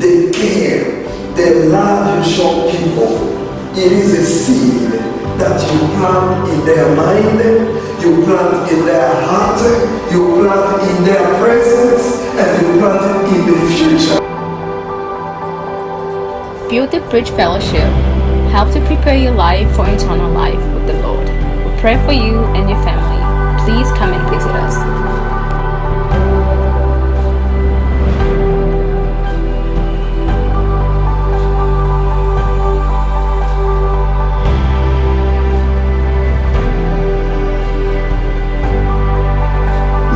the care, the love you show people. It is a seed that you plant in their mind, you plant in their heart, you plant in their presence, and you plant it in the future. Build the Bridge Fellowship. Help to prepare your life for eternal life with the Lord. We pray for you and your family. Please come and visit us.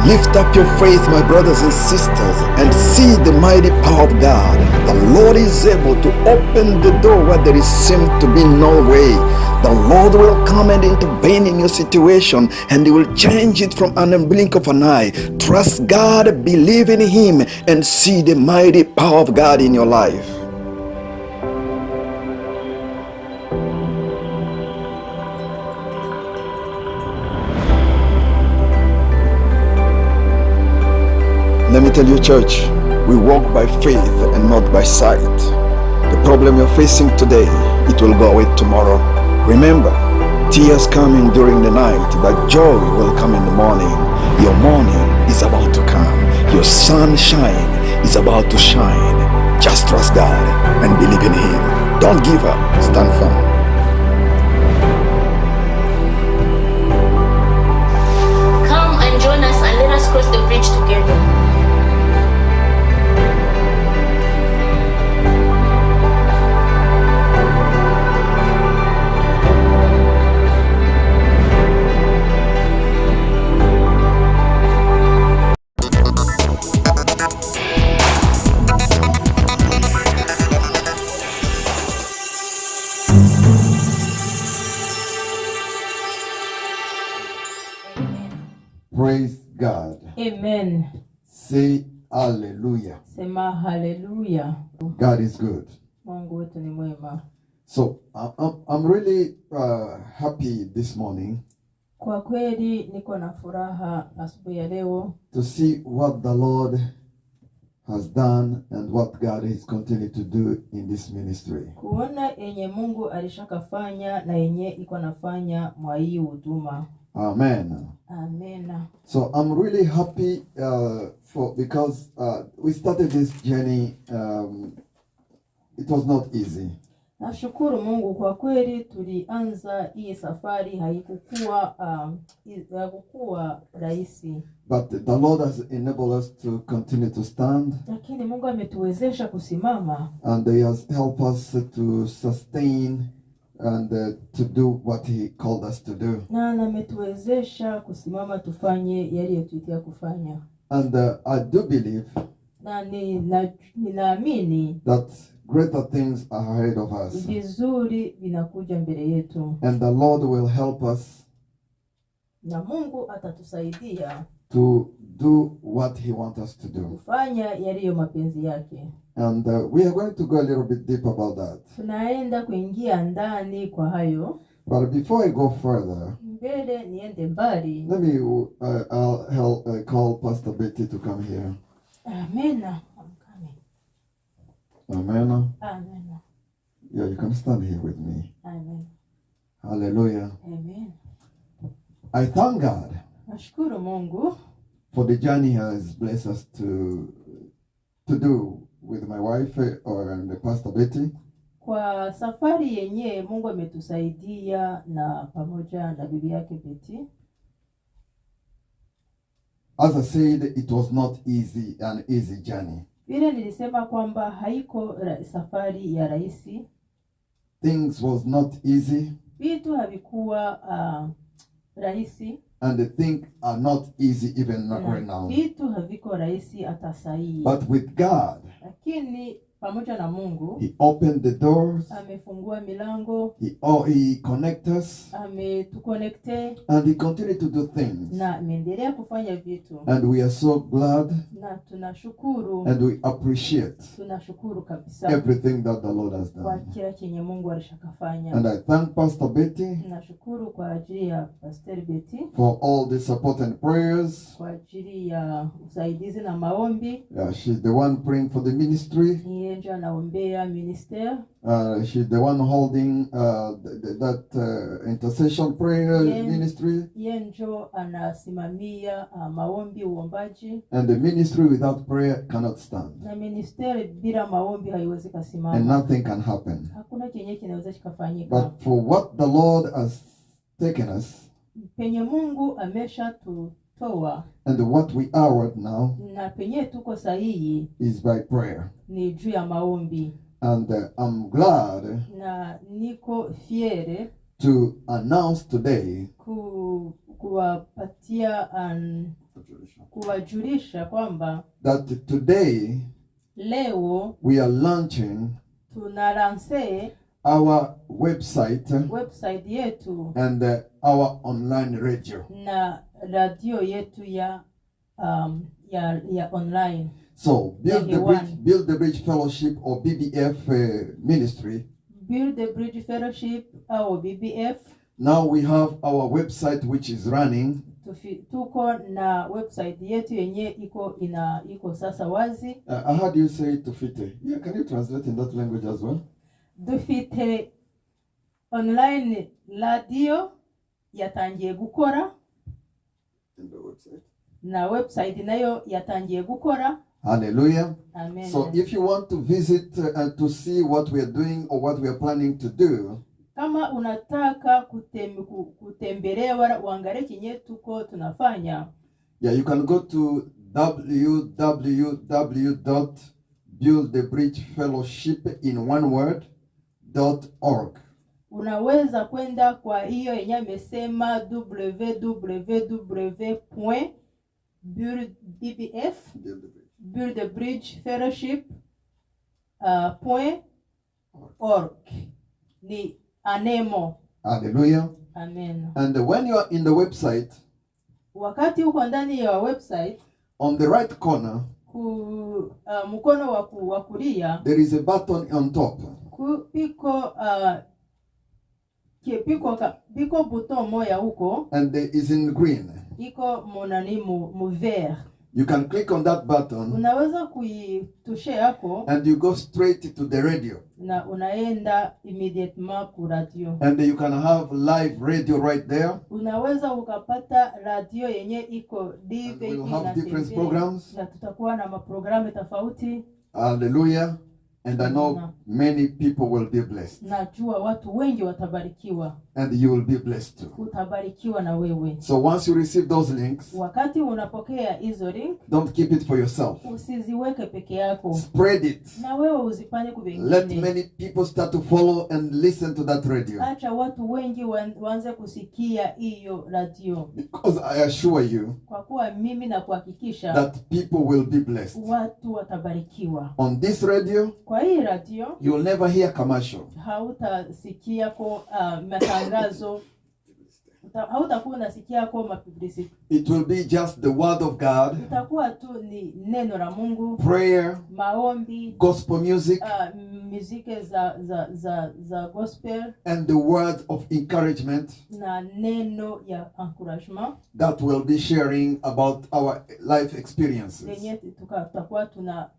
Lift up your faith, my brothers and sisters, and see the mighty power of God. The Lord is able to open the door where there seems to be no way. The Lord will come and intervene in your situation, and He will change it from an blink of an eye. Trust God, believe in Him, and see the mighty power of God in your life. Let me tell you, church, we walk by faith and not by sight. The problem you're facing today, it will go away tomorrow. Remember, tears coming during the night, but joy will come in the morning. Your morning is about to come. Your sunshine is about to shine. Just trust God and believe in Him. Don't give up. Stand firm. Come and join us and let us cross the bridge together. Praise God. Amen. Say hallelujah. Sema hallelujah. God is good. Mungu wetu ni mwema. So I'm really happy this morning Kwa kweli niko na furaha asubuhi ya leo to see what the Lord has done and what God is continuing to do in this ministry. kuona yenye Mungu alishakafanya na yenye iko nafanya mwa hii huduma. Amen. Amen. So I'm really happy because we started this journey. It was not easy. Nashukuru Mungu kwa kweli tulianza hii safari haikuwa rahisi. But the Lord has enabled us to continue to stand. Lakini Mungu ametuwezesha kusimama. And He has helped us to sustain and to do what He called us to do. Na ametuwezesha kusimama tufanye yaliyotuitia kufanya. And I do believe Na ninaamini that greater things are ahead of us. vizuri vinakuja mbele yetu. And the Lord will help us Na Mungu atatusaidia to do what He wants us to do. kufanya yaliyo mapenzi yake. And we are going to go a little bit deep about that. Tunaenda kuingia ndani kwa hayo. But before I go further, Mbele niende mbali. let me I'll call Pastor Betty to come here. Amen. I'm coming. Amen. Amen. Yeah, you can stand here with me. Amen. Hallelujah. Amen. I thank God Nashukuru Mungu for the journey He has blessed us to do with my wife and Pastor Betty. kwa safari yenye Mungu ametusaidia na pamoja na bibi yake Betty. As I said, it was not an easy journey. Vile nilisema kwamba haiko safari ya rahisi. Things was not easy. Vitu havikuwa rahisi. And the things are not easy even right now. Vitu haviko rahisi hata sahi. But with God, lakini pamoja na Mungu, He opened the doors. amefungua milango. He connect us. Ametuconnecte. And He continued to do things. Na ameendelea kufanya vitu. And we are so glad. Na tunashukuru. And we appreciate tunashukuru kabisa everything that the Lord has kwa done. kila chenye Mungu alishakafanya. And I thank Pastor Betty Nashukuru kwa ajili ya Pastor Betty for all the support and prayers. kwa ajili ya usaidizi na maombi. She's the one praying for the ministry. Yeye mwenja anaombea minister. She's the one holding that intercession prayer ministry. Yeye njo anasimamia maombi, uombaji. And the ministry without prayer cannot stand. Na ministeri bila maombi haiwezi kusimama. And nothing can happen. Hakuna chenye kinaweza kikafanyika. But for what the Lord has taken us, penye Mungu amesha tutoa, and what we are right now, na penye tuko sahihi, is by prayer. ni juu ya maombi. And I'm glad Na niko fiere to announce today kuwajulisha kwamba that today leo we are launching tunalanse our website yetu and our online radio. Na radio yetu ya online. So Build the Bridge Fellowship or BBF ministry. Build the Bridge Fellowship or BBF. Now we have our website which is running. Tuko na website yetu yenye iko sasa wazi. How do you say tufite? Yeah, can you translate in that language as well? Dufite online radio yatangiye gukora. In the website. Na website nayo yatangiye gukora. Hallelujah. Amen. So if you want to visit and to see what we are doing or what we are planning to do, kama unataka kutembelea uangalie kinye tuko tunafanya, yeah, you can go to www.buildthebridgefellowship.org. Unaweza kwenda kwa hiyo yenye amesema www.buildthebridgefellowship.org. Ni anemo. Hallelujah. Amen. And when you are in the website, wakati uko ndani ya website, on the right corner, mkono wa kulia, there is a button on top. Piko button moya huko, and it is in green. Iko monani mu vert. You can click on that button. Unaweza kuitushe yako, and you go straight to the radio. Na unaenda immediately ku radio. And you can have live radio right there. Unaweza ukapata radio yenye iko live. We'll have different programs. Na tutakuwa na maprogramu tofauti. Hallelujah. And I know many people will be blessed. Najua watu wengi watabarikiwa. And you will be blessed too. Utabarikiwa na wewe. So once you receive those links, wakati unapokea hizo link, don't keep it for yourself. Usiziweke peke yako. Spread it. Na wewe uzipane kwa wengine. Let many people start to follow and listen to that radio. Acha watu wengi waanze kusikia hiyo radio. Because I assure you, kwa kuwa mimi na kuhakikisha, that people will be blessed. Watu watabarikiwa. On this radio, kwa hii radio, you will never hear commercial. Hautasikia kwa matangazo. Hautakuwa unasikia kwa mapublicity. It will be just the word of God. Itakuwa tu ni neno la Mungu. Prayer. Maombi. Gospel music. Muziki za gospel. And the word of encouragement. Na neno ya encouragement. That will be sharing about our life experiences. Lenye tutakuwa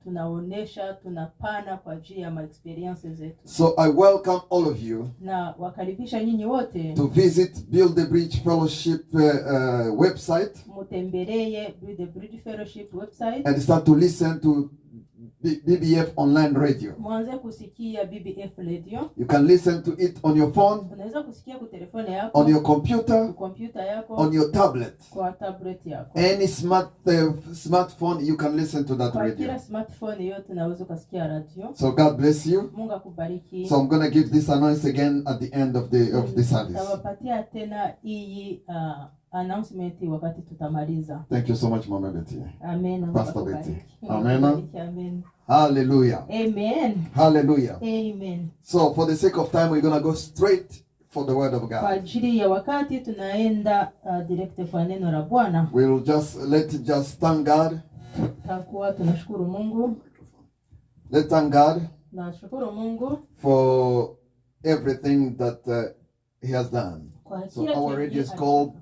tunaonesha, tunapana kwa ajili ya experiences zetu. So I welcome all of you. Na wakaribisha nyinyi wote. To visit Build the Bridge Fellowship website. Mutembelee Build the Bridge Fellowship website. And start to listen to BBF online radio. Mwanze kusikia BBF radio. You can listen to it on your phone. Unaweza kusikia kwa telefone yako. On your computer. Computer yako. On your tablet. Kwa tablet yako. Any smartphone you can listen to that radio. Kwa kila smartphone yote unaweza kusikia radio. So God bless you. Mungu akubariki. So I'm going to give this announcement again at the end of the service. Tawapatia tena hii announcement wakati tutamaliza. Thank you so much, Mama Betty. Amen. Pastor Betty. Amen. Amen. Hallelujah. Amen. Hallelujah. Amen. So for the sake of time, we're going to go straight for the word of God. Kwa ajili ya wakati tunaenda direct kwa neno la Bwana. We'll just thank God. Takuwa tunashukuru Mungu. Let's thank God. Nashukuru Mungu for everything that he has done. So our radio is called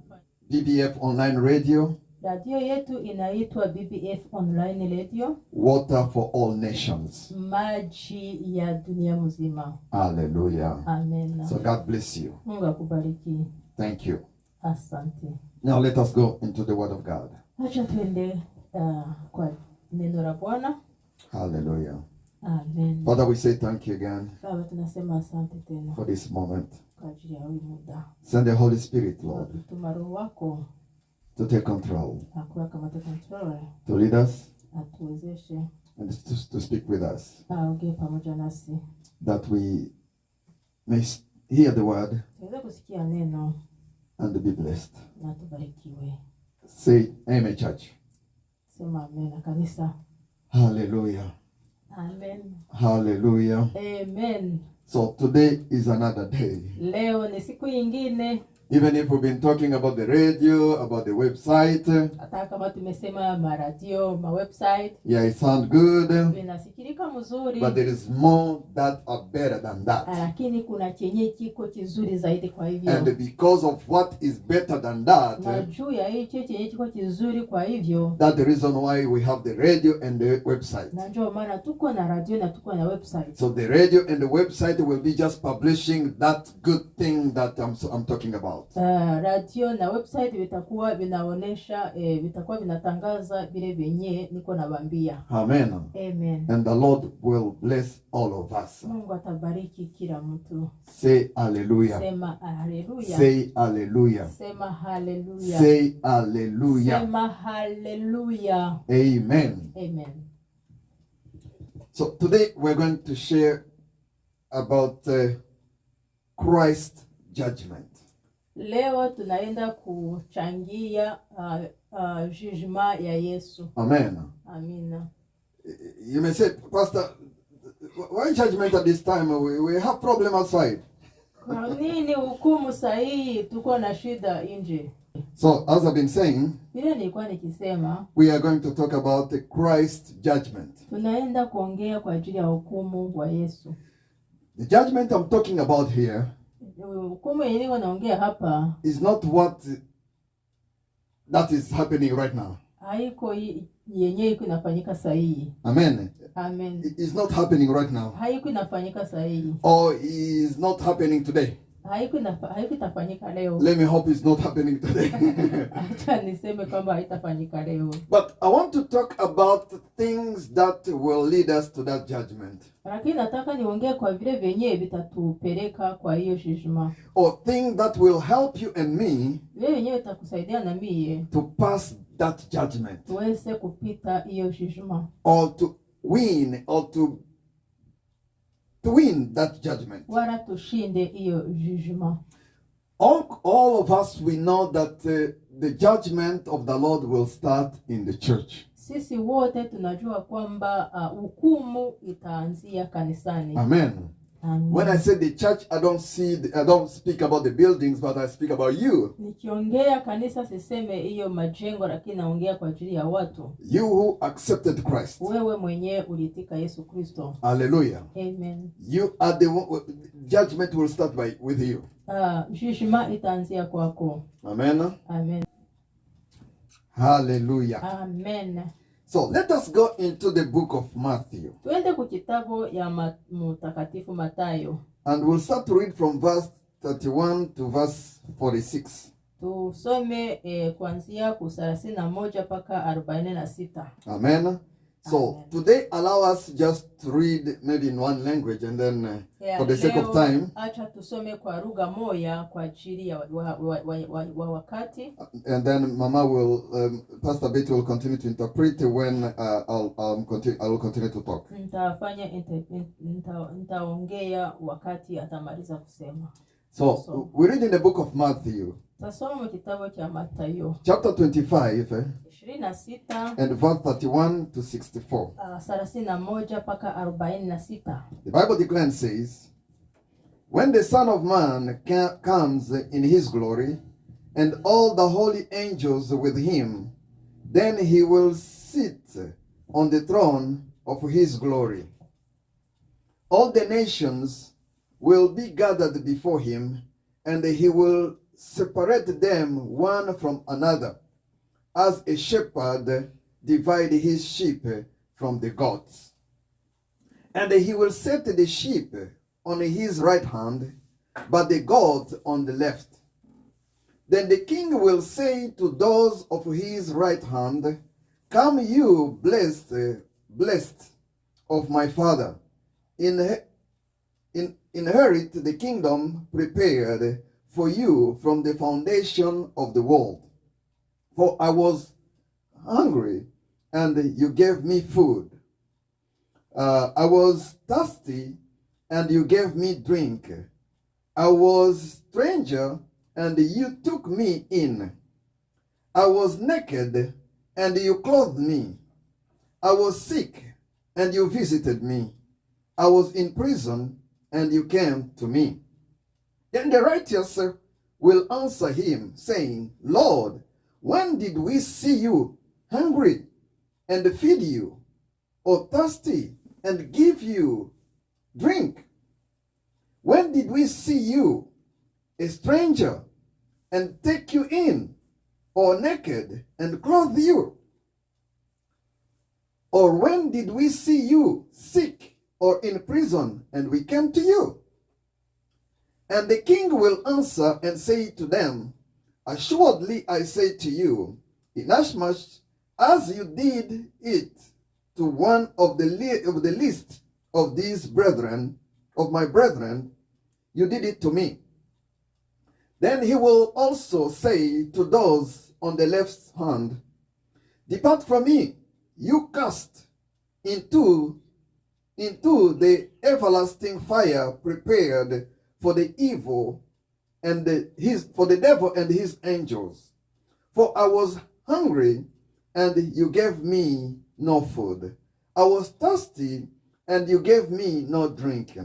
BBF Online Radio. Radio yetu inaitwa BBF Online Radio, Water for All Nations. maji ya dunia mzima. Hallelujah. Amen. So God bless you. Mungu akubariki. Thank you. Asante. Now let us go into the Word of God. Acha tuende kwa neno la Bwana. Hallelujah. Amen. Father, we say thank you again Baba, tunasema asante tena for this moment. kwa ajili ya huu muda. Send the Holy Spirit, Lord, Tuma Roho wako to take control, akuwa kama control, to lead us, atuwezeshe and to speak with us, aongee pamoja nasi, that we may hear the word tuweze kusikia neno and be blessed. na tubarikiwe. Say amen, church. Sema amen kanisa. Hallelujah. Amen. Hallelujah. Amen. So today is another day. Leo ni siku nyingine. Even if we've been talking about the radio, about the website, Hata kama tumesema maradio, website, yeah, it sounds good, vinasikilika mzuri, but there is more that are better than that. lakini kuna chenye kiko kizuri zaidi. Kwa hivyo, And because of what is better than that, na juu ya hicho chenye kiko kizuri, kwa hivyo that's the reason why we have the radio and the website. na ndio maana tuko na radio na tuko na website. So the radio and the website will be just publishing that good thing that I'm talking about. Radio na website vitakuwa vinaonesha vitakuwa vinatangaza vile vyenye niko nawaambia. Amen. Amen. And the Lord will bless all of us. Mungu atabariki kila mtu. Say hallelujah. Sema haleluya. Say hallelujah. Sema haleluya. Say hallelujah. Sema haleluya. Amen. Amen. So today we're going to share about Christ's judgment. Leo tunaenda kuchangia judgment ya Yesu. Amen. Amina. You may say, Pastor, why judgment at this time? We have problem outside. Kwa nini hukumu sahihi? Tuko na shida nje. So, as I've been saying, Vile nilikuwa nikisema, we are going to talk about Christ's judgment. tunaenda kuongea kwa ajili ya hukumu wa Yesu. The judgment I'm talking about here Hukumu yenyewe naongea hapa is not what that is happening right now. haiko yenyewe iko inafanyika sahihi. Amen. Amen. It is not happening right now. Haiko inafanyika sahihi. Or is not happening today. Haiko itafanyika leo. Let me hope it's not happening today. Acha niseme kwamba haitafanyika leo. But I want to talk about things that will lead us to that judgment. Lakini nataka niongee kwa vile vyenyewe vitatupeleka kwa hiyo judgment. Or things that will help you and me Vile vyenyewe vitakusaidia na mie to pass that judgment. tuweze kupita hiyo judgment. Or to win, or to win that judgment. Wala tushinde hiyo judgment. All of us, we know that the judgment of the Lord will start in the church. Sisi wote tunajua kwamba hukumu itaanzia kanisani. Amen. Amen. When I say the church, I don't speak about the buildings, but I speak about you. Nikiongea kanisa siseme hiyo majengo, lakini naongea kwa ajili ya watu. You who accepted Christ. Wewe mwenyewe ulitika Yesu Kristo. Hallelujah. Amen. You are the one, judgment will start with you. Judgment itaanzia kwako. Amen. Amen. Hallelujah. Amen. So let us go into the book of Matthew. Tuende ku kitabu ya mtakatifu Mathayo. And we'll start to read from verse 31 to verse 46. Tusome kuanzia ku 31 mpaka 46. Amen. So Amen. today allow us just to read maybe in one language, and then for the sake of time, acha tusome kwa lugha moja kwa ajili ya wakati. and then Mama will, Pastor Betty will continue to interpret when I will continue to talk. Nitaongea wakati atamaliza kusema. So we read in the book of Matthew, Tasoma kitabu cha Mathayo chapter 25, 26 and verse 31 to 64. 31 mpaka 46. The Bible declares, says, when the Son of Man comes in his glory, and all the holy angels with him, then he will sit on the throne of his glory. All the nations will be gathered before him, and he will separate them one from another, as a shepherd divide his sheep from the goats. And he will set the sheep on his right hand, but the goats on the left. Then the king will say to those of his right hand, Come you blessed of my father, inherit the kingdom prepared for you from the foundation of the world. For I was hungry, and you gave me food. I was thirsty, and you gave me drink. I was stranger, and you took me in. I was naked, and you clothed me. I was sick, and you visited me. I was in prison, and you came to me. Then the righteous will answer him, saying, Lord, when did we see you hungry and feed you, or thirsty and give you drink? When did we see you a stranger and take you in, or naked and clothe you? Or when did we see you sick or in prison and we came to you? And the king will answer and say to them, Assuredly I say to you, inasmuch as you did it to one of the least of these brethren, of my brethren, you did it to me. Then he will also say to those on the left hand, Depart from me, you cast into the everlasting fire prepared for the evil and for the devil and his angels. For I was hungry, and you gave me no food. I was thirsty, and you gave me no drink.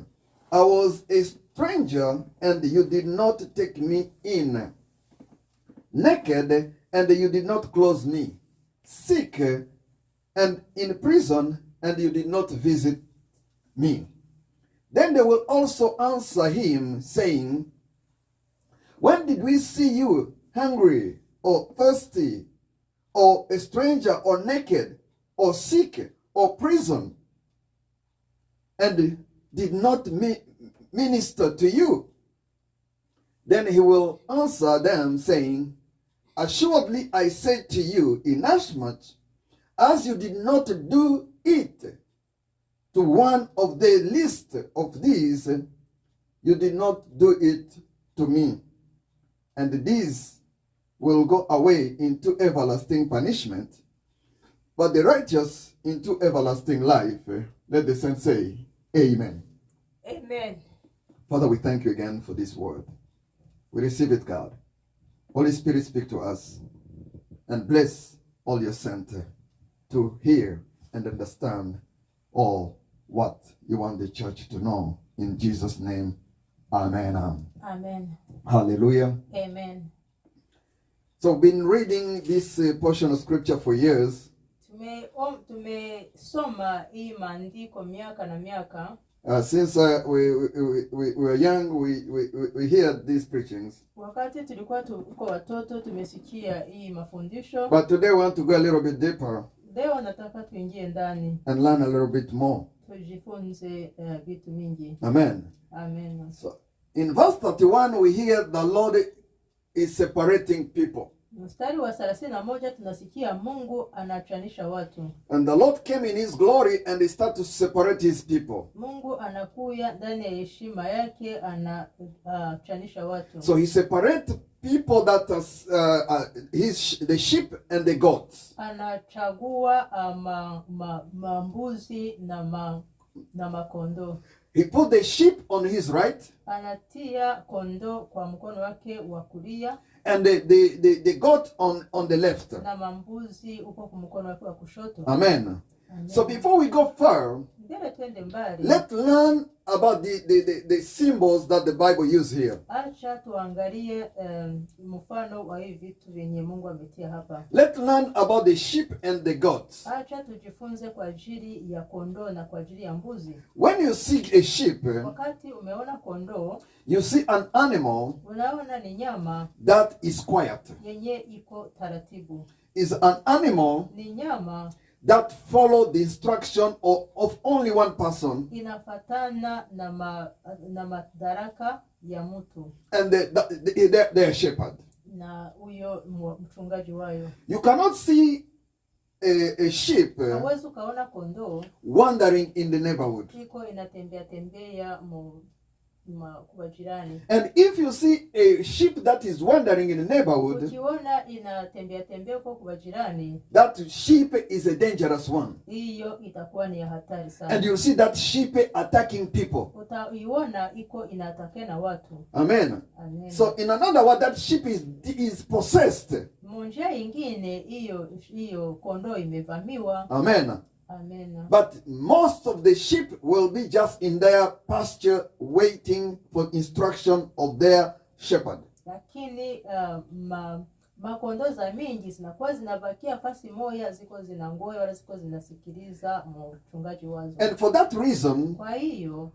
I was a stranger, and you did not take me in. Naked, and you did not clothe me. Sick, and in prison, and you did not visit me. Then they will also answer him, saying, When did we see you hungry, or thirsty, or a stranger, or naked, or sick, or prison, and did not minister to you? Then he will answer them, saying, Assuredly I say to you, inasmuch as you did not do it to one of the least of these, you did not do it to me. And these will go away into everlasting punishment, but the righteous into everlasting life. Let the saints say, Amen. Amen. Father, we thank you again for this word. We receive it, God. Holy Spirit, speak to us and bless all your sent to hear and understand all what you want the church to know. In Jesus' name, amen. Amen. Hallelujah. Amen. So I've been reading this portion of scripture for years. Tumesoma hii maandiko miaka na miaka. Since we were young, we hear these preachings. Wakati tulikuwa tuko watoto tumesikia hii mafundisho. But today we want to go a little bit deeper. Leo nataka tuingie ndani. And learn a little bit more. Tujifunze vitu mingi. Amen. Amen. So in verse 31 we hear the Lord is separating people. Mstari wa 31 tunasikia Mungu anachanisha watu. And the Lord came in his glory and he started to separate his people. Mungu anakuya ndani ya heshima yake anachanisha watu. So he separated people that the sheep and the goats. Anachagua mambuzi na makondo. He put the sheep on his right. Anatia kondo kwa mkono wake wa kulia. And the goat on the left. Na mambuzi uko kwa mkono wake wa kushoto. Amen. So before we go far, let's learn about the symbols that the Bible uses here. Acha tuangalie mfano wa hivi vitu vyenye Mungu ametia hapa. Let's learn about the sheep and the goats. Acha tujifunze kwa ajili ya kondoo na kwa ajili ya mbuzi. When you see a sheep, wakati umeona kondoo, you see an animal unaona ni nyama that is quiet. Yenye iko taratibu. is an animal ni nyama that follow the instruction of only one person, inafatana na madaraka ya mtu and they're a shepherd. na huyo mchungaji wayo. You cannot see a sheep Hawezi ukaona kondoo wandering in the neighborhood. iko inatembea kwa jirani. And if you see a sheep that is wandering in the neighborhood, Ukiona inatembea kwa jirani, that sheep is a dangerous one. hiyo itakuwa ni hatari sana. And you see that sheep attacking people. Utaiona iko inatakana na watu. Amen. Amen. So in another word, that sheep is possessed. Monja ingine hiyo kondoo imevamiwa. Amen. Amen. But most of the sheep will be just in their pasture waiting for instruction of their shepherd. Lakini makondoo za mingi zinakuwa zinabakia fasi moja, ziko zinangoja wala ziko zinasikiliza mchungaji wazo. And for that reason, Kwa hiyo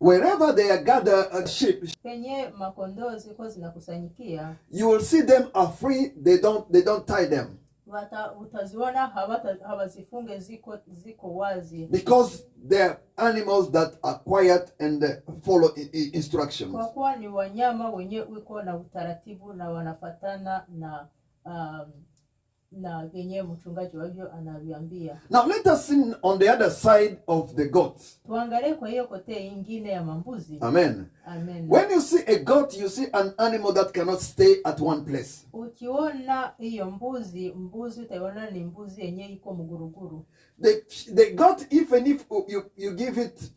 wherever they are gathered sheep, penye makondoo ziko zinakusanyikia, you will see them are free. They don't tie them. Utaziona hawazifunge, ziko wazi. Because they're animals that are quiet and follow instructions. Kwa kuwa ni wanyama wenye wiko na utaratibu na wanafatana na venye mchungaji wao anaviambia. Now let us see on the other side of the goats. Tuangalie kwa hiyo kote ingine ya mambuzi. Amen. Amen. When you see a goat, you see an animal that cannot stay at one place. Ukiona hiyo mbuzi utaona ni mbuzi yenye iko mguruguru. The goat, even if you give it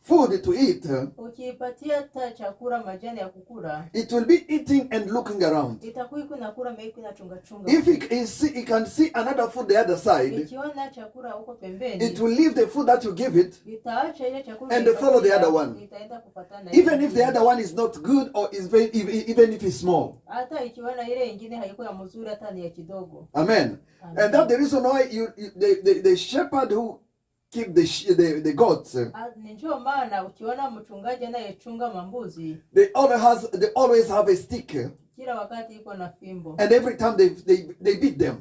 food to eat, ukipatia ta chakula majani ya kukula, it will be eating and looking around. itakuwa iko nakula meiko na chunga. If it can see another food the other side, ikiona chakula huko pembeni, it will leave the food that you give it itaacha ile chakula and follow the other one. Itaenda kufuatana Even if the other one is not good or is very, even if it's small. hata ikiona ile nyingine haiko ya mzuri, hata ni ya kidogo. Amen. And that's the reason why the shepherd who keep the goats, Ndio maana ukiona mchungaji anayechunga mambuzi, they always have a stick, kila wakati iko na fimbo, and every time they beat them.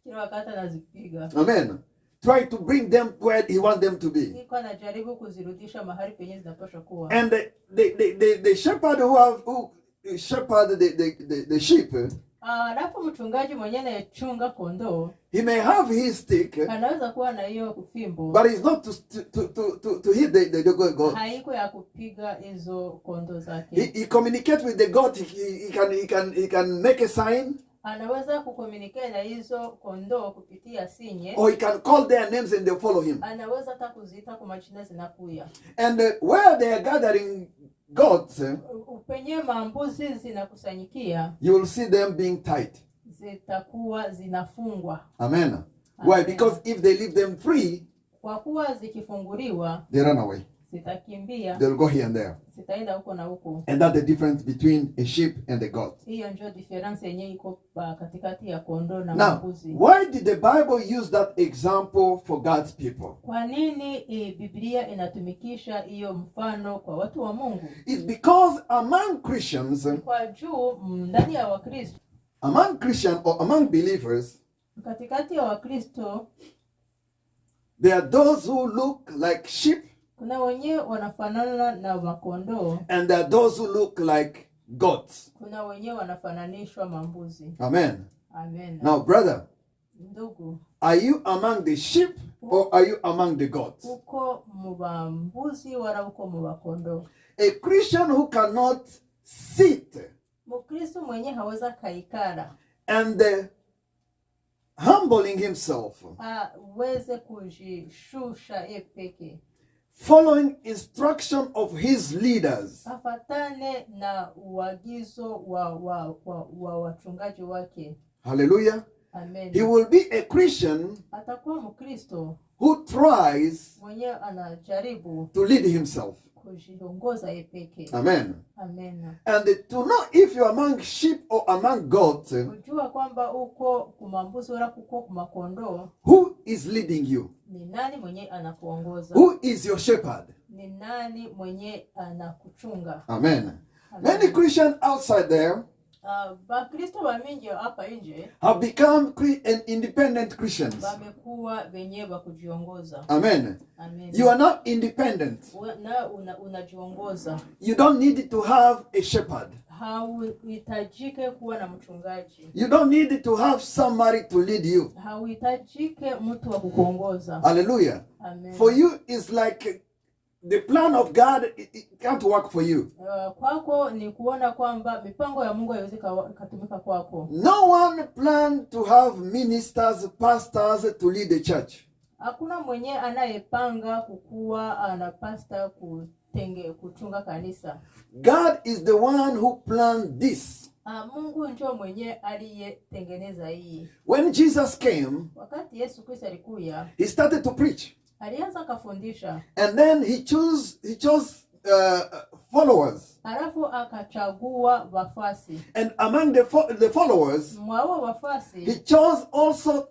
kila wakati anazipiga. Amen. Try to bring them where he wants them to be. Iko anajaribu kuzirudisha mahali penye zinapaswa kuwa. And the shepherd who shepherd the sheep, Alafu mchungaji mwenyewe anayechunga kondoo, he may have his stick, anaweza kuwa na hiyo fimbo, but it's not to hit the goat. haiko ya kupiga hizo kondoo zake. He communicates with the goat. He can make a sign, Anaweza kukomunicate na hizo kondoo kupitia sinye, or he can call their names and they follow him. anaweza hata kuziita kwa majina zinakuya. And where they are gathering goats, Penye mambuzi zinakusanyikia, you will see them being tied. zitakuwa zinafungwa. Amen. Why? Because if they leave them free, Kwa kuwa zikifunguliwa, they run away. zitakimbia, They'll go here and there. zitaenda huko na huko. And that's the difference between a sheep and a goat. Hiyo ndio difference yenyewe iko katikati ya kondoo na Now, mambuzi. why did the Bible use that example for God's people? Kwa nini Biblia inatumikisha hiyo mfano kwa watu wa Mungu? It's because among Christians, Kwa juu ndani ya Wakristo, among Christian or among believers, katikati ya Wakristo, there are those who look like sheep kuna wenyewe wanafanana na makondoo, and there are those who look like goats. kuna wenyewe wanafananishwa mambuzi. Amen. Amen. Now, brother, Ndugu, are you among the sheep or are you among the goats? uko mubambuzi wala uko mubakondoo? A Christian who cannot sit Mkristo mwenye haweza kaikara and humbling himself, aweze kujishusha peke, following instruction of his leaders, afatane na uagizo wa wachungaji wake. hallelujah, Amen. he will be a Christian Atakuwa Mkristo who tries mwenye anajaribu to lead himself. kujiongoza peke. Amen. Amen. And to know if you're among sheep or among goats, Kujua kwamba uko kumambuzi wala uko kumakondoo, who is leading you? ni nani mwenye anakuongoza? Who is your shepherd? Ni nani mwenye anakuchunga? Amen. Many Christians outside there, Bakristo bamingi hapa nje have become independent Christians. bamekuwa wenyewe bakujiongoza. Amen. Amen. You are not independent. Unajiongoza. You don't need to have a shepherd. Hauhitajike kuwa na mchungaji. You don't need to have somebody to lead you. Hauhitajike mtu wa kukuongoza. Hallelujah. Amen. For you is like the plan of God, it can't work for you. Kwako ni kuona kwamba mipango ya Mungu haiwezi kutumika kwako. No one planned to have ministers, pastors to lead the church. Hakuna mwenye anayepanga kukuwa ana pastor kuchunga kanisa. God is the one who planned this. Mungu ndio mwenye aliyetengeneza hii. When Jesus came, Wakati Yesu Kristo alikuja, he started to preach. alianza kufundisha. And then he chose followers. Halafu akachagua wafasi. And among the followers, Mwao wafasi, he chose also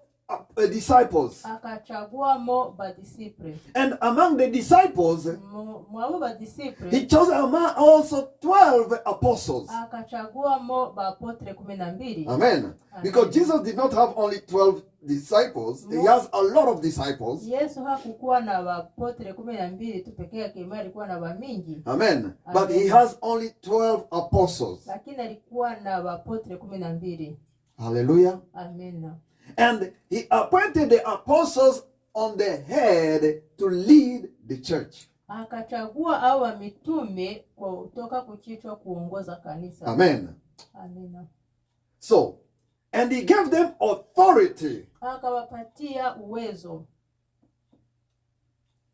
disciples. akachagua mo badisipre. And among the disciples, Mwao badisipre, he chose also 12 apostles. akachagua mo bapotre 12. Amen. Because Jesus did not have only 12 disciples. He has a lot of disciples. Yesu hakukuwa na bapotre 12 tu pekee yake, alikuwa na bamingi. Amen. But he has only 12 apostles. Lakini alikuwa na bapotre 12. Hallelujah. Amen. And he appointed the apostles on the head to lead the church. Akachagua au mitume kutoka kuchitwa kuongoza kanisa. Amen. Amen. So, and he gave them authority Akawapatia uwezo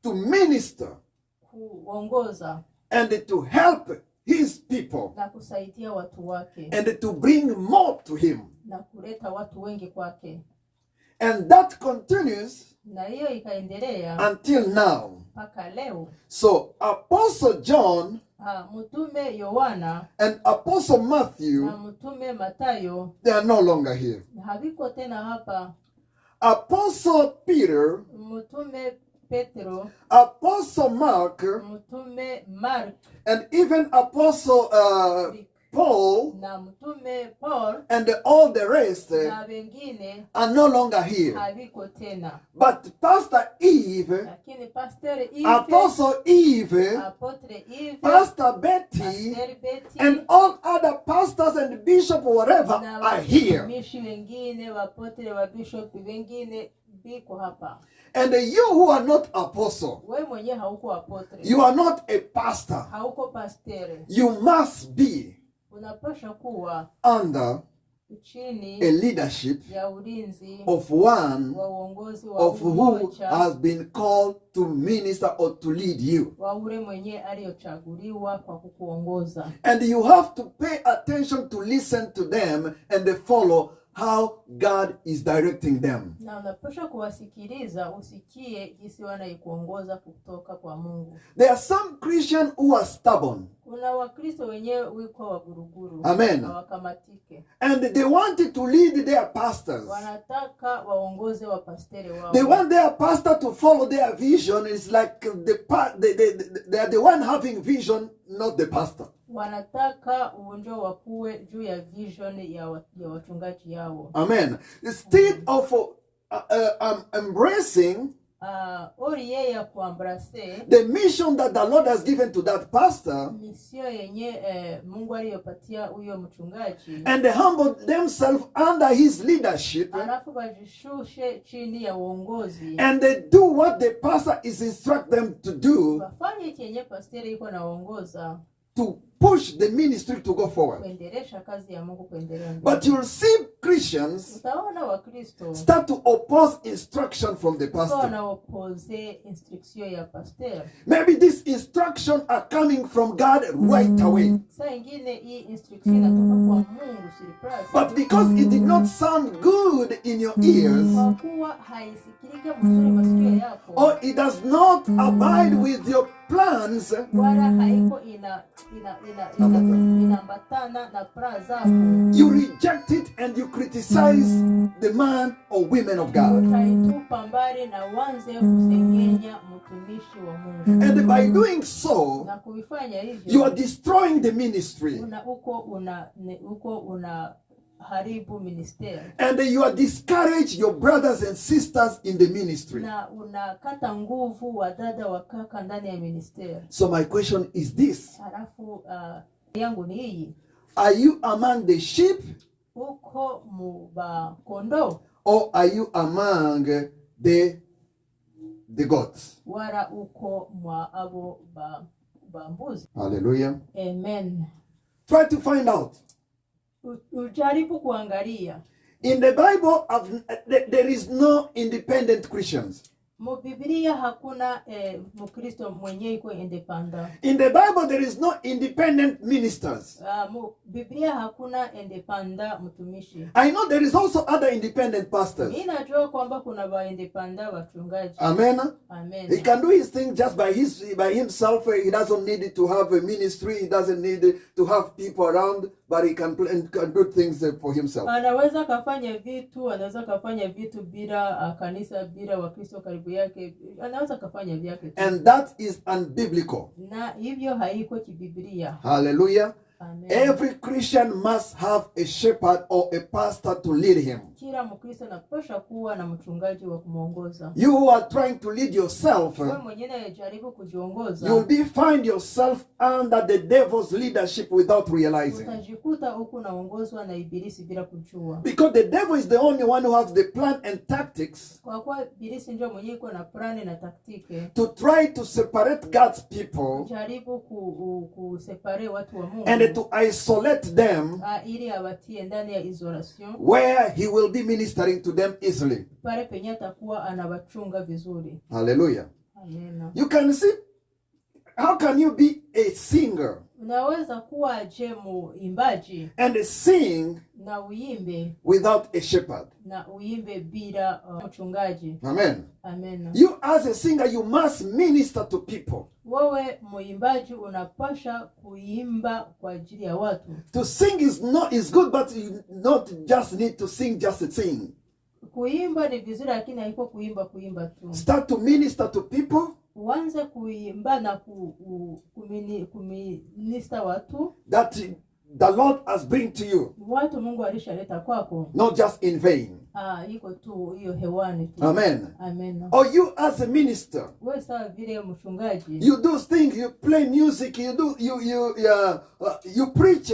to minister kuongoza and to help his people na kusaidia watu wake and to bring more to him. na kuleta watu wengi kwake. And that continues Na hiyo ikaendelea until now. mpaka leo. So Apostle John Mtume Yohana and Apostle Matthew, na mtume Matayo they are no longer here. haviko tena hapa. Apostle Peter, Mtume Petro, Apostle Mark, mtume Mark, and even Apostle Paul, na mtume Paul and all the rest na wengine are no longer here. haviko tena. But Pastor Eve, Lakini Pastor Eve, Apostle Eve, Apotre Eve, Pastor Betty, Pastor Betty, and all other pastors and bishops, whatever, na are here. watumishi wengine, wapotre, wabishop wengine biko hapa. And you who are not apostle, Wewe mwenye hauko apotre, you are not a pastor, hauko pastere, you must be unapaswa kuwa under chini a leadership ya ulinzi of one wa uongozi wa of who umoja has been called to minister or to lead you. wa ule mwenye aliyochaguliwa kwa kukuongoza. And you have to pay attention to listen to them and follow how God is directing them. Na unapaswa kuwasikiliza, usikie jinsi wanaikuongoza kutoka kwa Mungu. There are some Christians who are stubborn. Kuna Wakristo wenyewe wiko waguruguru. Amen. Hawakamatike. And they want to lead their pastors. Wanataka waongoze wapasteri wao. They want their pastor to follow their vision. It's like they are the one having vision, not the pastor. Wanataka uonjo wakuwe juu ya vision ya wachungaji yao. Amen. Instead of embracing Ori yeye kuambrase the mission that the Lord has given to that pastor, misio yenye Mungu aliyopatia huyo mchungaji, and they humble themselves under his leadership, alafu bajishushe chini ya uongozi, and they do what the pastor is instruct them to do wafanye chenye pasteri iko naongoza, to push the ministry to go forward. kuendelesha kazi ya Mungu kuendelea mbele. But you'll see Christians Utaona Wakristo start to oppose instruction from the pastor. wanaopose instruction ya pastor. Maybe these instructions are coming from God right away. Saa ingine hii instruction inatoka kwa Mungu surprise. But because it did not sound good in your ears, Kwa kuwa haisikilike mzuri masikio yako, or it does not abide with your plans, wala haiko inaambatana na furaha zako. You reject it and you criticize the man or women of God. Utaitupa mbali na uanze kusengenya mtumishi wa Mungu. And by doing so, Na kuifanya hivyo, you are destroying the ministry. una haribu ministeri. And you are discourage your brothers and sisters in the ministry. Na unakata nguvu wa dada wa kaka ndani ya ministeri. So my question is this. Halafu yangu ni hii. Are you among the sheep? Uko muba kondo? Or are you among the goats? Wara uko mwa abo ba mbuzi. Hallelujah. Amen. Try to find out. Ujaribu kuangalia. In the Bible, there is no independent Christians. Mu Biblia hakuna Mkristo mwenye iko independent. In the Bible, there is no independent ministers. Mu Biblia hakuna independent mtumishi. I know there is also other independent pastors. Mimi najua kwamba kuna ba independent wachungaji. Amen. Amen. He can do his thing just by himself. He doesn't need to have a ministry. He doesn't need to have people around, but he can do things for himself. Anaweza kufanya vitu bila kanisa, bila Wakristo karibu yake. Anaweza kufanya vyake. And that is unbiblical. Na hivyo haiko kibiblia. Hallelujah. Amen. Every Christian must have a shepherd or a pastor to lead him. Kila Mkristo anapaswa kuwa na mchungaji wa kumuongoza. You who are trying to lead yourself, Wewe mwenyewe unajaribu kujiongoza. you will find yourself under the devil's leadership without realizing. Utajikuta huku naongozwa na ibilisi bila kujua. Because the devil is the only one who has the plan and tactics Kwa kuwa ibilisi ndio mwenyewe iko na plani na taktiki. to try to separate God's people Jaribu kuseparate watu wa Mungu. and to isolate them Ili awatie ndani ya isolation. where he will be ministering to them easily. Pale penye atakuwa anawachunga vizuri. Hallelujah. Amen. You can see, how can you be a singer Unaweza kuwa muimbaji and sing na uimbe without a shepherd? na uimbe bila mchungaji. Amen. Amen. You as a singer, you must minister to people. Wewe muimbaji unapasha kuimba kwa ajili ya watu. To sing is good, but you not just need to sing just to sing. Kuimba ni vizuri, lakini haiko kuimba tu. Start to minister to people. Uanze kuimba na kuminister watu. That the Lord has bring to you. Watu Mungu alishaleta kwako. Not just in vain. Iko tu hiyo hewani tu. Amen. Amen. Or you as a minister, Wewe sawa vile mchungaji. you do things, you play music, you preach,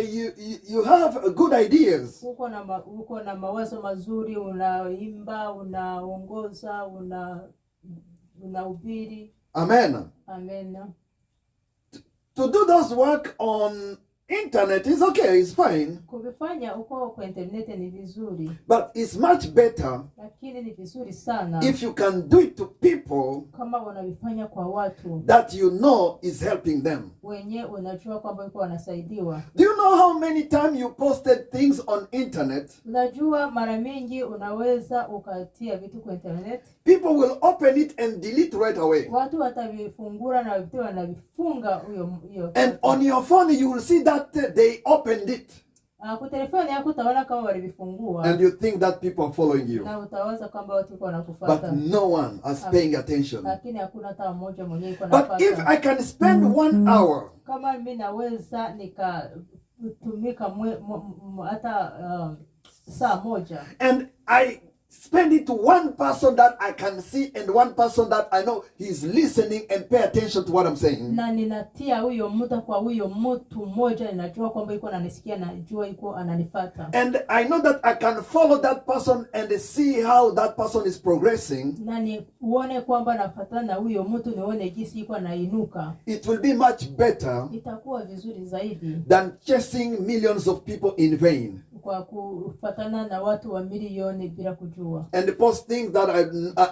you have good ideas. Uko na mawazo mazuri, unaimba, unaongoza, unahubiri. Amen. Amen. To do those work on internet is okay, it's fine. Kuvifanya uko kwa internet ni vizuri. But it's much better Lakini ni vizuri sana if you can do it to people kama unavifanya kwa watu that you know is helping them. wenye unajua kwamba uko wanasaidiwa. Do you know how many times you posted things on internet? Unajua mara mingi unaweza ukatia vitu kwa internet. People will open it and delete right away. Watu watavifungura na vitu wanavifunga hiyo. And on your phone you will see that they opened it. Kwa telefoni yako utaona kama walivifungua. And you think that people are following you. Na utawaza kwamba watu wako wanakufuata. But no one is paying attention. Lakini hakuna hata mmoja mwenye yuko But anafuata. if I can spend 1 hour kama mimi naweza nikatumika hata saa moja. And I spend it to one person that I can see and one person that I know he's listening and pay attention to what I'm saying. Na ninatia huyo muda kwa huyo mtu mmoja, ninajua kwamba yuko ananisikia, najua yuko ananifuata. And I know that I can follow that person and see how that person is progressing. Na nione kwamba nafuatana na huyo mtu, nione jinsi yuko anainuka. It will be much better Itakuwa vizuri zaidi than chasing millions of people in vain. Kwa kufuatana na watu wa milioni bila kujua. And post things that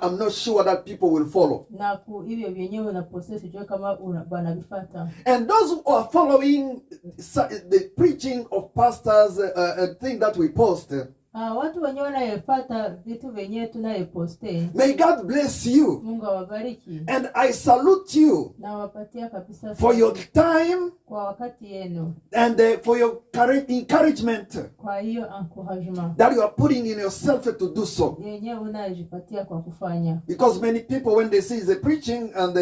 I'm not sure that people will follow. Na hivyo vyenyewe na process sijui kama wanavifuata. And those who are following the preaching of pastors, thing that we post, Watu wenyewe wanayefuata vitu venyewe tunayeposte. May God bless you. Mungu awabariki. And I salute you Na wapatia kabisa for your time kwa wakati yenu. and for your encouragement Kwa hiyo encouragement that you are putting in yourself to do so. yenyewe unajipatia kwa kufanya. Because many people, when they see the preaching and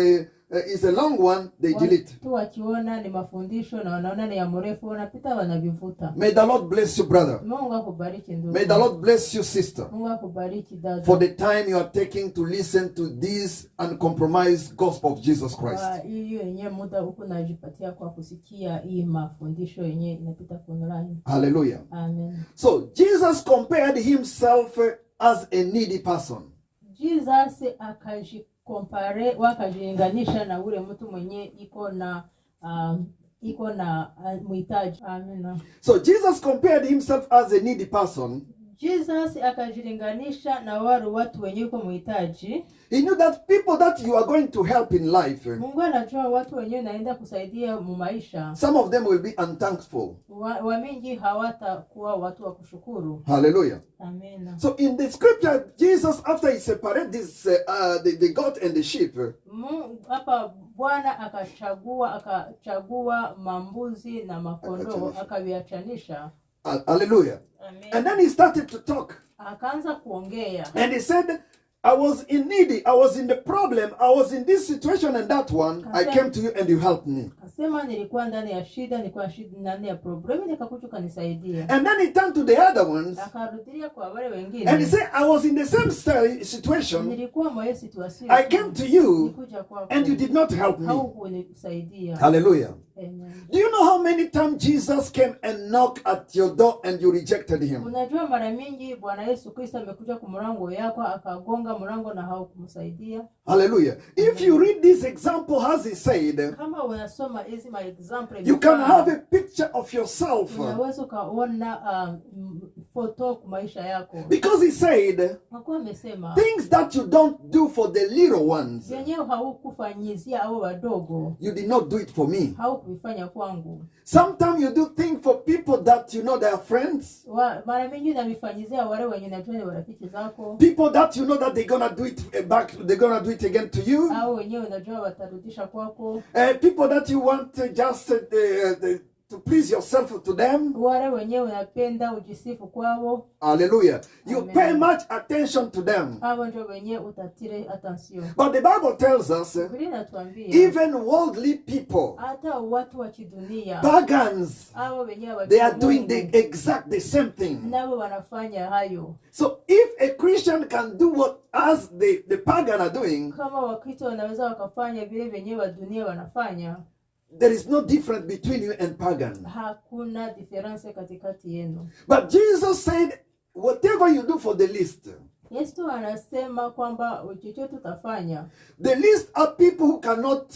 it's a long one, they delete. Watu wakiona ni mafundisho na wanaona ni ya mrefu wanapita wanavivuta. May the Lord bless you, brother. Mungu akubariki ndugu. May the Lord bless you, sister, Mungu akubariki dada. for the time you are taking to listen to this uncompromised gospel of Jesus Christ. Hiyo yenyewe muda huko najipatia kwa kusikia hii mafundisho yenyewe inapita online. Hallelujah. Amen. So Jesus compared himself as a needy person. Jesus wakajilinganisha na ule mtu mwenye iko na muhitaji. Amen. So Jesus compared himself as a needy person. Jesus akajilinganisha na watu wenye iko muhitaji. He knew that people that you are going to help in life, Mungu anajua watu wenyewe naenda kusaidia mu maisha. some of them will be unthankful. Wamingi hawatakuwa watu wa kushukuru. Hallelujah. Amen. So in the scripture, Jesus, after he separated this, the goat and the sheep, Hapa Bwana akachagua mambuzi na makondoo akaviachanisha. hallelujah. Amen. And then he started to talk. Akaanza kuongea. And he said, I was in needy, I was in the problem, I was in this situation and that one, I came to you and you helped me. Akasema nilikuwa ndani ya shida, nilikuwa ndani ya problem, nikakuja kanisaidia. And then he turned to the other ones Akarudia kwa wale wengine. and he said, I was in the same situation, Nilikuwa mwa situation. I came to you Nikuja kwako. and you did not help me. Haukunisaidia. Hallelujah. Amen. Do you know how many times Jesus came and knocked at your door and you rejected him? Unajua mara mingi Bwana Yesu Kristo amekuja kumlango yako akagonga mlango na haukumsaidia. Hallelujah. If you read this example as he said, Kama unasoma hizi my example, you can have a picture of yourself. unaweza kaona photo kwa maisha yako. Because he said, Hakuwa amesema things that you don't do for the little ones, yenyewe haukufanyizia au wadogo, you did not do it for me. haukufanya kwangu. Sometimes you do things for people that you know they are friends, Mara mingi unavifanyizia wale wenye najua ni warafiki zako, people that you know that they're gonna do it back, they're gonna do it again to you, au wenyewe unajua watarudisha kwako, people that you want just to please yourself to them. wale wenyewe unapenda ujisifu kwao. Hallelujah. You Amen. pay much attention to them. Hao ndio wenyewe utatire attention. But the Bible tells us, Biblia inatuambia even worldly people, hata watu wa kidunia pagans, hao wenyewe they are doing the same thing. nao wanafanya hayo. So if a Christian can do what as the pagan are doing, Kama Wakristo wanaweza wakafanya vile wenyewe wa dunia wanafanya, there is no difference between you and pagan. hakuna difference katikati yenu. But Jesus said, whatever you do for the least, Yesu anasema kwamba chochote utafanya, the least are people who cannot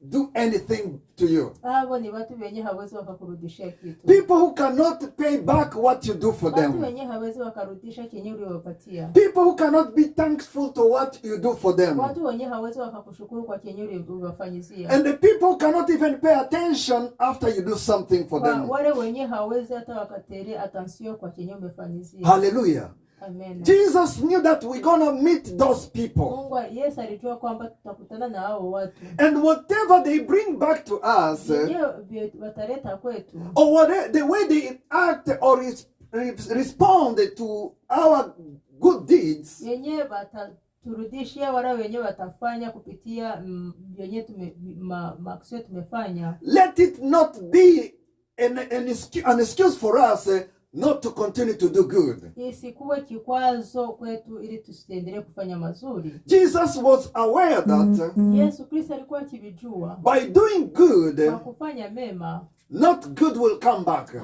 do anything to you. hao ni watu wenye hawezi wakakurudishia kitu. People who cannot pay back what you do for Watu them. wenye hawezi wakarudisha kenye uliwapatia. People who cannot be thankful to what you do for them. Watu wenye hawezi wakakushukuru kwa kenye uliwafanyizia. And the people who cannot even pay attention after you do something for them. Wale wenye hawezi hata wakatere attention kwa kenye umefanyizia. Hallelujah. Amen. Jesus knew that we're gonna meet those people. Mungu Yesu alijua kwamba tutakutana na hao watu. And whatever they bring back to us, Yenyewe wataleta kwetu. or whatever, the way they act or respond to our good deeds, Yenyewe wataturudishia wala wenyewe watafanya kupitia yenyewe maksio tumefanya. let it not be an excuse for us not to continue to do good. Isikuwe kikwazo kwetu ili tusiendelee kufanya mazuri. Jesus was aware that Yesu Kristo alikuwa akivijua. by doing good, Kwa kufanya mema, not good will come back.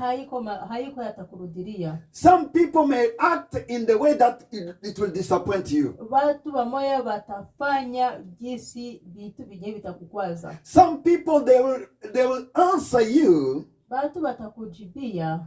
haiko yatakurudilia. Some people may act in the way that it will disappoint you. Watu wamoya watafanya jinsi vitu vyenyewe vitakukwaza. Some people they will answer you Watu watakujibia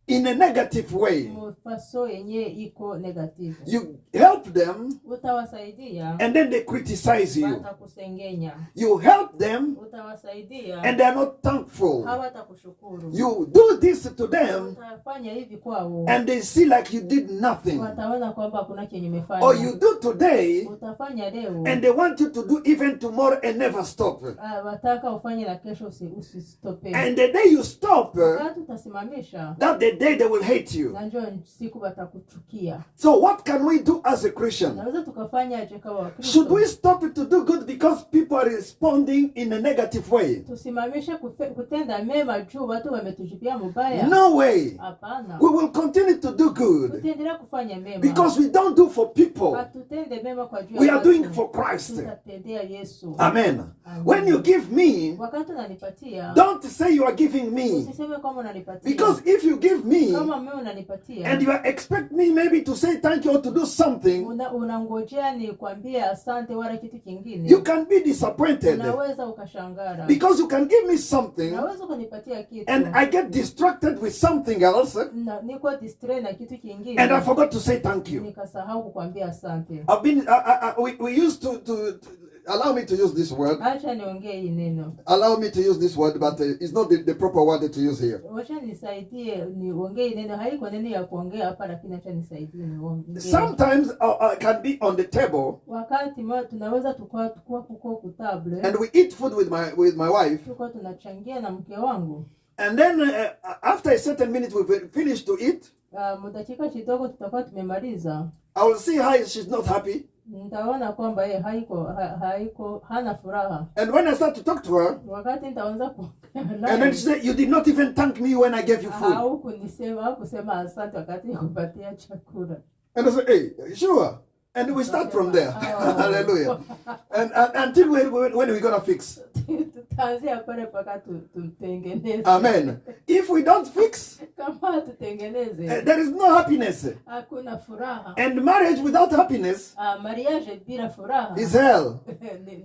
in a negative way. Mufaso yenye iko negative. You help them Utawasaidia and then they criticize you. watakusengenya. You help them Utawasaidia and they are not thankful. hawatakushukuru. You do this to them Utafanya hivi kwao. and they see like you did nothing. Wataona kwamba hakuna kenye umefanya. Or you do today Utafanya leo. and they want you to do even tomorrow and never stop. Wataka ufanye na kesho usistope. And the day you stop, Wakati utasimamisha, that the day they will hate you. na njoo siku watakuchukia. So what can we do as a Christian? Naweza tukafanya aje kama Wakristo? Should we stop it to do good because people are responding in a negative way? Tusimamishe kutenda mema juu watu wametujibia mubaya? No way. Hapana. We will continue to do good Tutaendelea kufanya mema. because we don't do for people. Hatutende mema kwa juu ya We are watu. doing it for Christ. Tutatendea Yesu. Amen. Amen. When you give me, Wakati unanipatia, don't say you are giving me. usiseme kama unanipatia. Because if you give me Kama mimi unanipatia, and you expect me maybe to say thank you or to do something, unangojea ni kwambie asante wala kitu kingine, you can be disappointed unaweza ukashangara. because you can give me something Unaweza ukanipatia kitu and I get distracted with something else niko distray na kitu kingine and I forgot to say thank you. nikasahau kukwambia asante. I've been we used to allow me to use this word. Acha niongee hii neno. Allow me to use this word, but it's not the proper word to use here. Wacha nisaidie niongee hii neno. Haiko neno ya kuongea hapa, lakini acha nisaidie niongee. Sometimes can be on the table Wakati tunaweza tukua kuko kutable and we eat food with my wife, tuko tunachangia na mke wangu. and then after a certain minute we've finished to eat, Mudakika kidogo tutakuwa tumemaliza. I will see how she's not happy. Nitaona kwamba yeye haiko hana furaha. And when I start to talk to her, Wakati nitaanza kuongea and then she said, "You did not even thank me when I gave you food." Hakusema asante wakati nikupatia chakula. And I said, "Hey, sure." And we start from there. Hallelujah. And until when we're gonna fix? Tutaanzia pale mpaka tutengeneze. Amen. If we don't fix, Kama tutengeneze, there is no happiness. hakuna furaha. And marriage without happiness Mariage bila furaha is hell.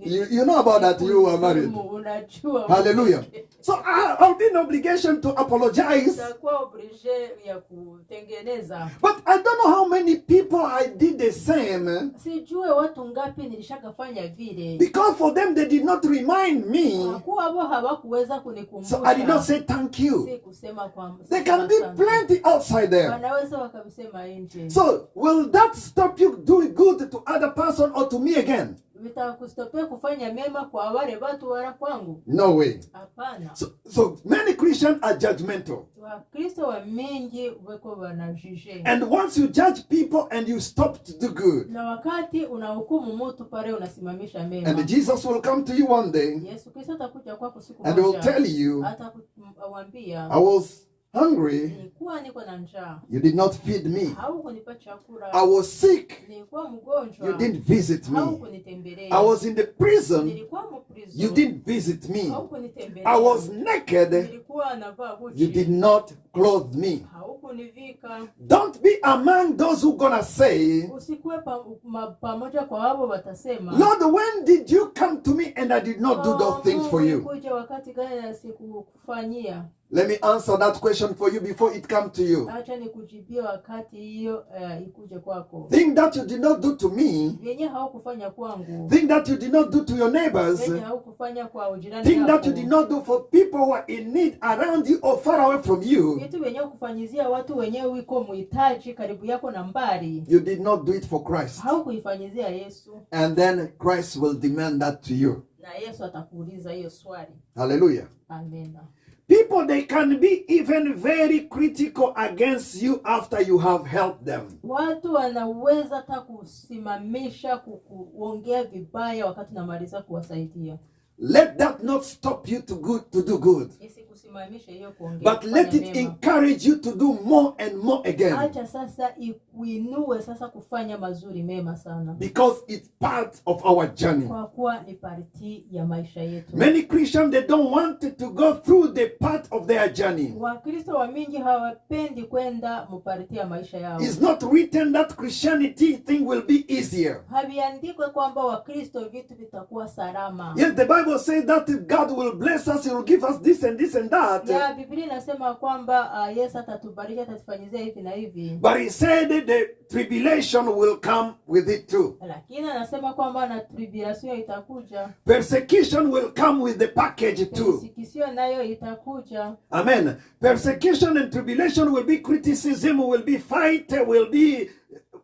You know about that. You are married. Unajua. Hallelujah. So I'll be in obligation to apologize. Utakuwa oblige ya kutengeneza. But I don't know how many people I did the same. Sijue watu ngapi nilishakafanya vile. Because for them they did not remind me. Kwa wao hawakuweza kunikumbusha. So I did not say thank you. Si kusema kwamba. There can be plenty outside there. Wanaweza wakasema nje. So will that stop you doing good to other person or to me again? Vitakustopea kufanya mema kwa wale watu wala kwangu? No way. Hapana. So many Christians are judgmental. Wakristo wa mingi weko wanajije. And once you judge people and you stop to do good, Na wakati unahukumu mtu pale unasimamisha mema. and Jesus will come to you one day Yesu Kristo atakuja kwako siku and will moja. tell you, Atakwambia, I was hungry, nilikuwa niko na njaa. you did not feed me. Haukunipa chakula. I was sick, Nilikuwa mgonjwa. you didn't visit me. Haukunitembelea. I was in the prison, Nilikuwa mprison. you didn't visit me. Haukunitembelea. I was naked, Nilikuwa navaa uchi. you did not clothe me. Haukunivika. Don't be among those who gonna say, Usikuwe pamoja kwa wao watasema, Lord, when did you come to me and I did not do those things for you? Kuja wakati gani na sikukufanyia? Let me answer that question for you before it comes to you. Acha nikujibia wakati hiyo ikuje kwako. Thing that you did not do to me, Yenye haukufanya kwangu. thing that you did not do to your neighbors, Yenye haukufanya kwa ujirani thing that you yako. did not do for people who are in need around you or far away from you, Vitu wenyewe kufanyizia watu wenyewe wiko muhitaji karibu yako na mbali. you did not do it for Christ. Haukuifanyizia Yesu. And then Christ will demand that to you. Na Yesu atakuuliza hiyo swali. Hallelujah. Amen. People, they can be even very critical against you after you have helped them. Watu wanaweza hata kusimamisha kuongea vibaya wakati unamaliza kuwasaidia. Let that not stop you to do good. Isikusimamishe hiyo kuongea. But let it encourage you to do more and more again. Acha sasa uinue sasa kufanya mazuri mema sana, because it's part of our journey. kwa kuwa ni parti ya maisha yetu. Many Christians, they don't want to go through the part of their journey. Wakristo wa mingi hawapendi kwenda muparti ya maisha yao. It's not written that Christianity thing will be easier. Haviandikwe kwamba Wakristo vitu vitakuwa salama. Yes, the Bible says that if God will bless us, He will give us this and this and that. Ya Biblia inasema kwamba Yesu atatubariki, atatufanyizia hivi na hivi. But He said the tribulation will come with it too. Lakini anasema kwamba na tribulation itakuja. Persecution will come with the package too. Persecution nayo itakuja. Amen. Persecution and tribulation will be criticism, will be fight, will be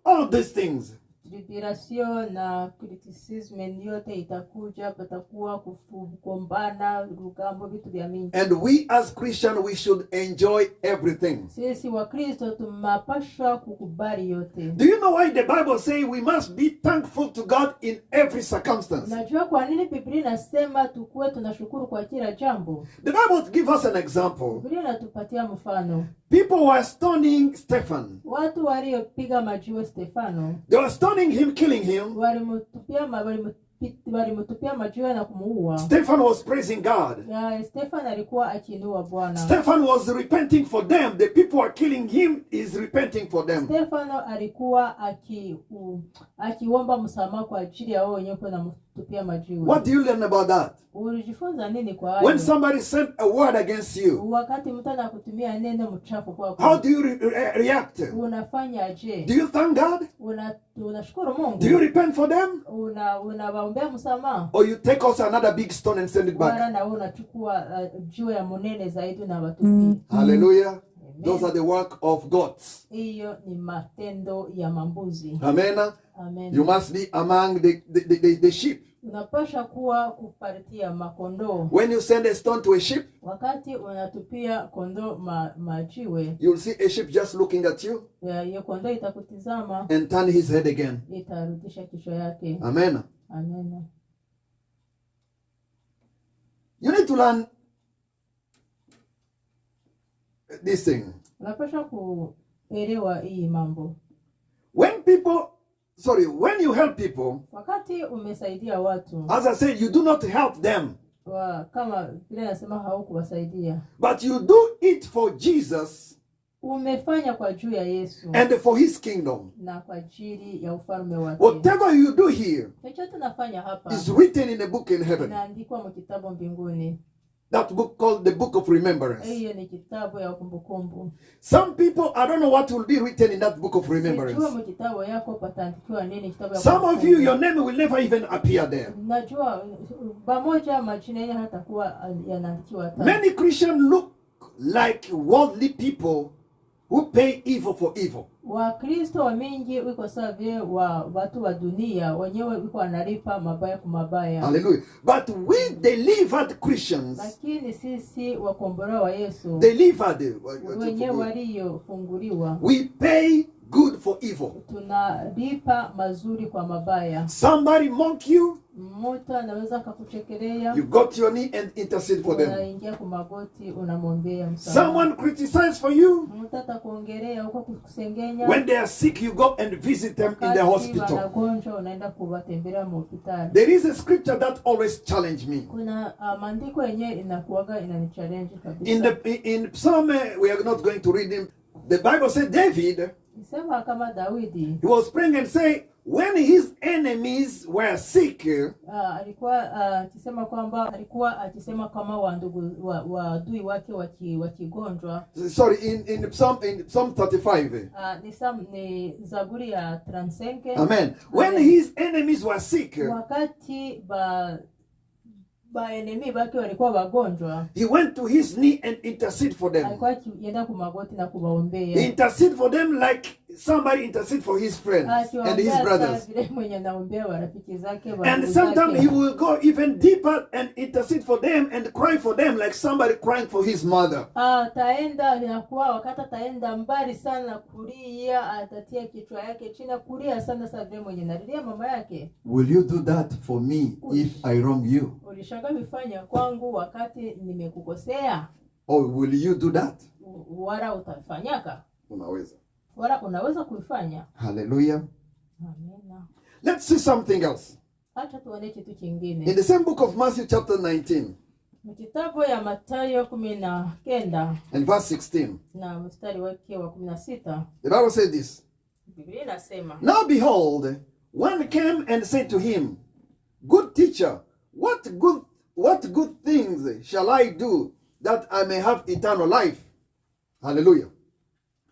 all these things. Tribulation na criticism yote itakuja, patakuwa kugombana, rugambo, vitu vya mingi. And we as Christians, we should enjoy everything. Sisi wa Kristo tumapashwa kukubali yote. Do you know why the Bible says we must be thankful to God in every circumstance? Unajua kwa nini Biblia inasema tukue tunashukuru kwa kila jambo? The Bible gives us an example. Biblia inatupatia mfano. People were stoning Stephen. Watu waliopiga majiwe Stefano, They were stoning him, killing him. walimtupia majiwe na kumuua. Stephen was praising God. Stefano alikuwa akiinua Bwana. Stephen was repenting for them. The people who are killing him is repenting for them. Stefano alikuwa akiomba msamaha kwa ajili ya wao wenyewe na mtupia majiwe. What do you learn about that? Ulijifunza nini kwa hayo? When somebody said a word against you, Wakati mtu anakutumia neno mchafu kwako, how do you react? unafanya aje? Do you thank God? Unashukuru Mungu? Do you repent for them? Unawaombea msamaha? Or you take also another big stone and send it back? Wala na unachukua jiwe ya munene zaidi na watupia. Hallelujah. Those are the work of gods. Hiyo ni matendo ya mambuzi. Amen. Amen. You must be among the sheep. Unapasha kuwa kupartia makondoo. When you send a stone to a sheep, Wakati unatupia kondoo majiwe, you'll see a sheep just looking at you hiyo kondoo itakutizama and turn his head again. itarudisha kichwa yake. Amen. Amen. You need to learn this thing. Unapasha kuelewa hii mambo. When you help people, Wakati umesaidia watu, as I said, you do not help them, kama vile nasema haukuwasaidia, but you do it for Jesus umefanya kwa juu ya Yesu and for his kingdom. na kwa ajili ya ufalme wake. Whatever you do here Chochote nafanya hapa is written in a book in heaven. inaandikwa mu kitabu mbinguni. That book called the Book of Remembrance. Hiyo ni kitabu ya kumbukumbu. Some people, I don't know what will be written in that Book of Remembrance. Sijua mu kitabu yako pataandikiwa nini kitabu ya Some of kumbukumbu. you, your name will never even appear there. Najua pamoja majina yenu hatakuwa yanaandikiwa hata. Many Christians look like worldly people who pay evil for evil. Wakristo wa mingi wiko sawa vile watu wa dunia wenyewe wiko wanalipa mabaya kwa mabaya. Hallelujah. But we delivered Christians, Lakini sisi wakombolewa wa Yesu wenyewe waliofunguliwa, we pay good for evil. tunalipa mazuri kwa mabaya. Somebody mock you, Mtu anaweza kukuchekelea, you got your knee and intercede for them. unaingia kwa magoti unamwombea msamaha. Someone criticize for you, Mtu atakuongelea huko kusengenya. when they are sick you go and visit them in the hospital. Wanagonjwa unaenda kuwatembelea hospitali. There is a scripture that always challenge me. Kuna maandiko yenyewe inakuaga inanichallenge kabisa. In Psalm, we are not going to read him. The Bible said David, Sema kama Daudi, he was praying and say, when his enemies were sick, alikuwa akisema kama waadui wake wakigonjwa. sorry, in Psalm 35. Ni Zaburi ya 35. Amen. When his enemies were sick, wakati enemy bake walikuwa wagonjwa, he went to his knee and intercede for them. alikuwa akienda kumagoti na He kuwaombea. intercede for them like somebody intercede for his friends and his brothers. Vile mwenye anaombea warafiki zake, And sometimes he will go even deeper and intercede for them and cry for them like somebody crying for his mother. Taenda inakuwa wakati ataenda mbali sana kulia, atatia kichwa yake chini kulia sana sasa vile mwenye nalilia mama yake. Will you do that for me if I wrong you? Ulishaka mifanya kwangu wakati nimekukosea? Or will you do that? Wala utafanyaka? Unaweza. wala unaweza kuifanya. Hallelujah. Amina. Let's see something else. Acha tuone kitu In kingine. the same book of Matthew chapter 19 Kitabu ya Mathayo 19 and verse 16. na mstari wake wa 16. The Bible says this. Biblia inasema, Now behold, one came and said to him, Good teacher, what good things shall I do that I may have eternal life? Hallelujah.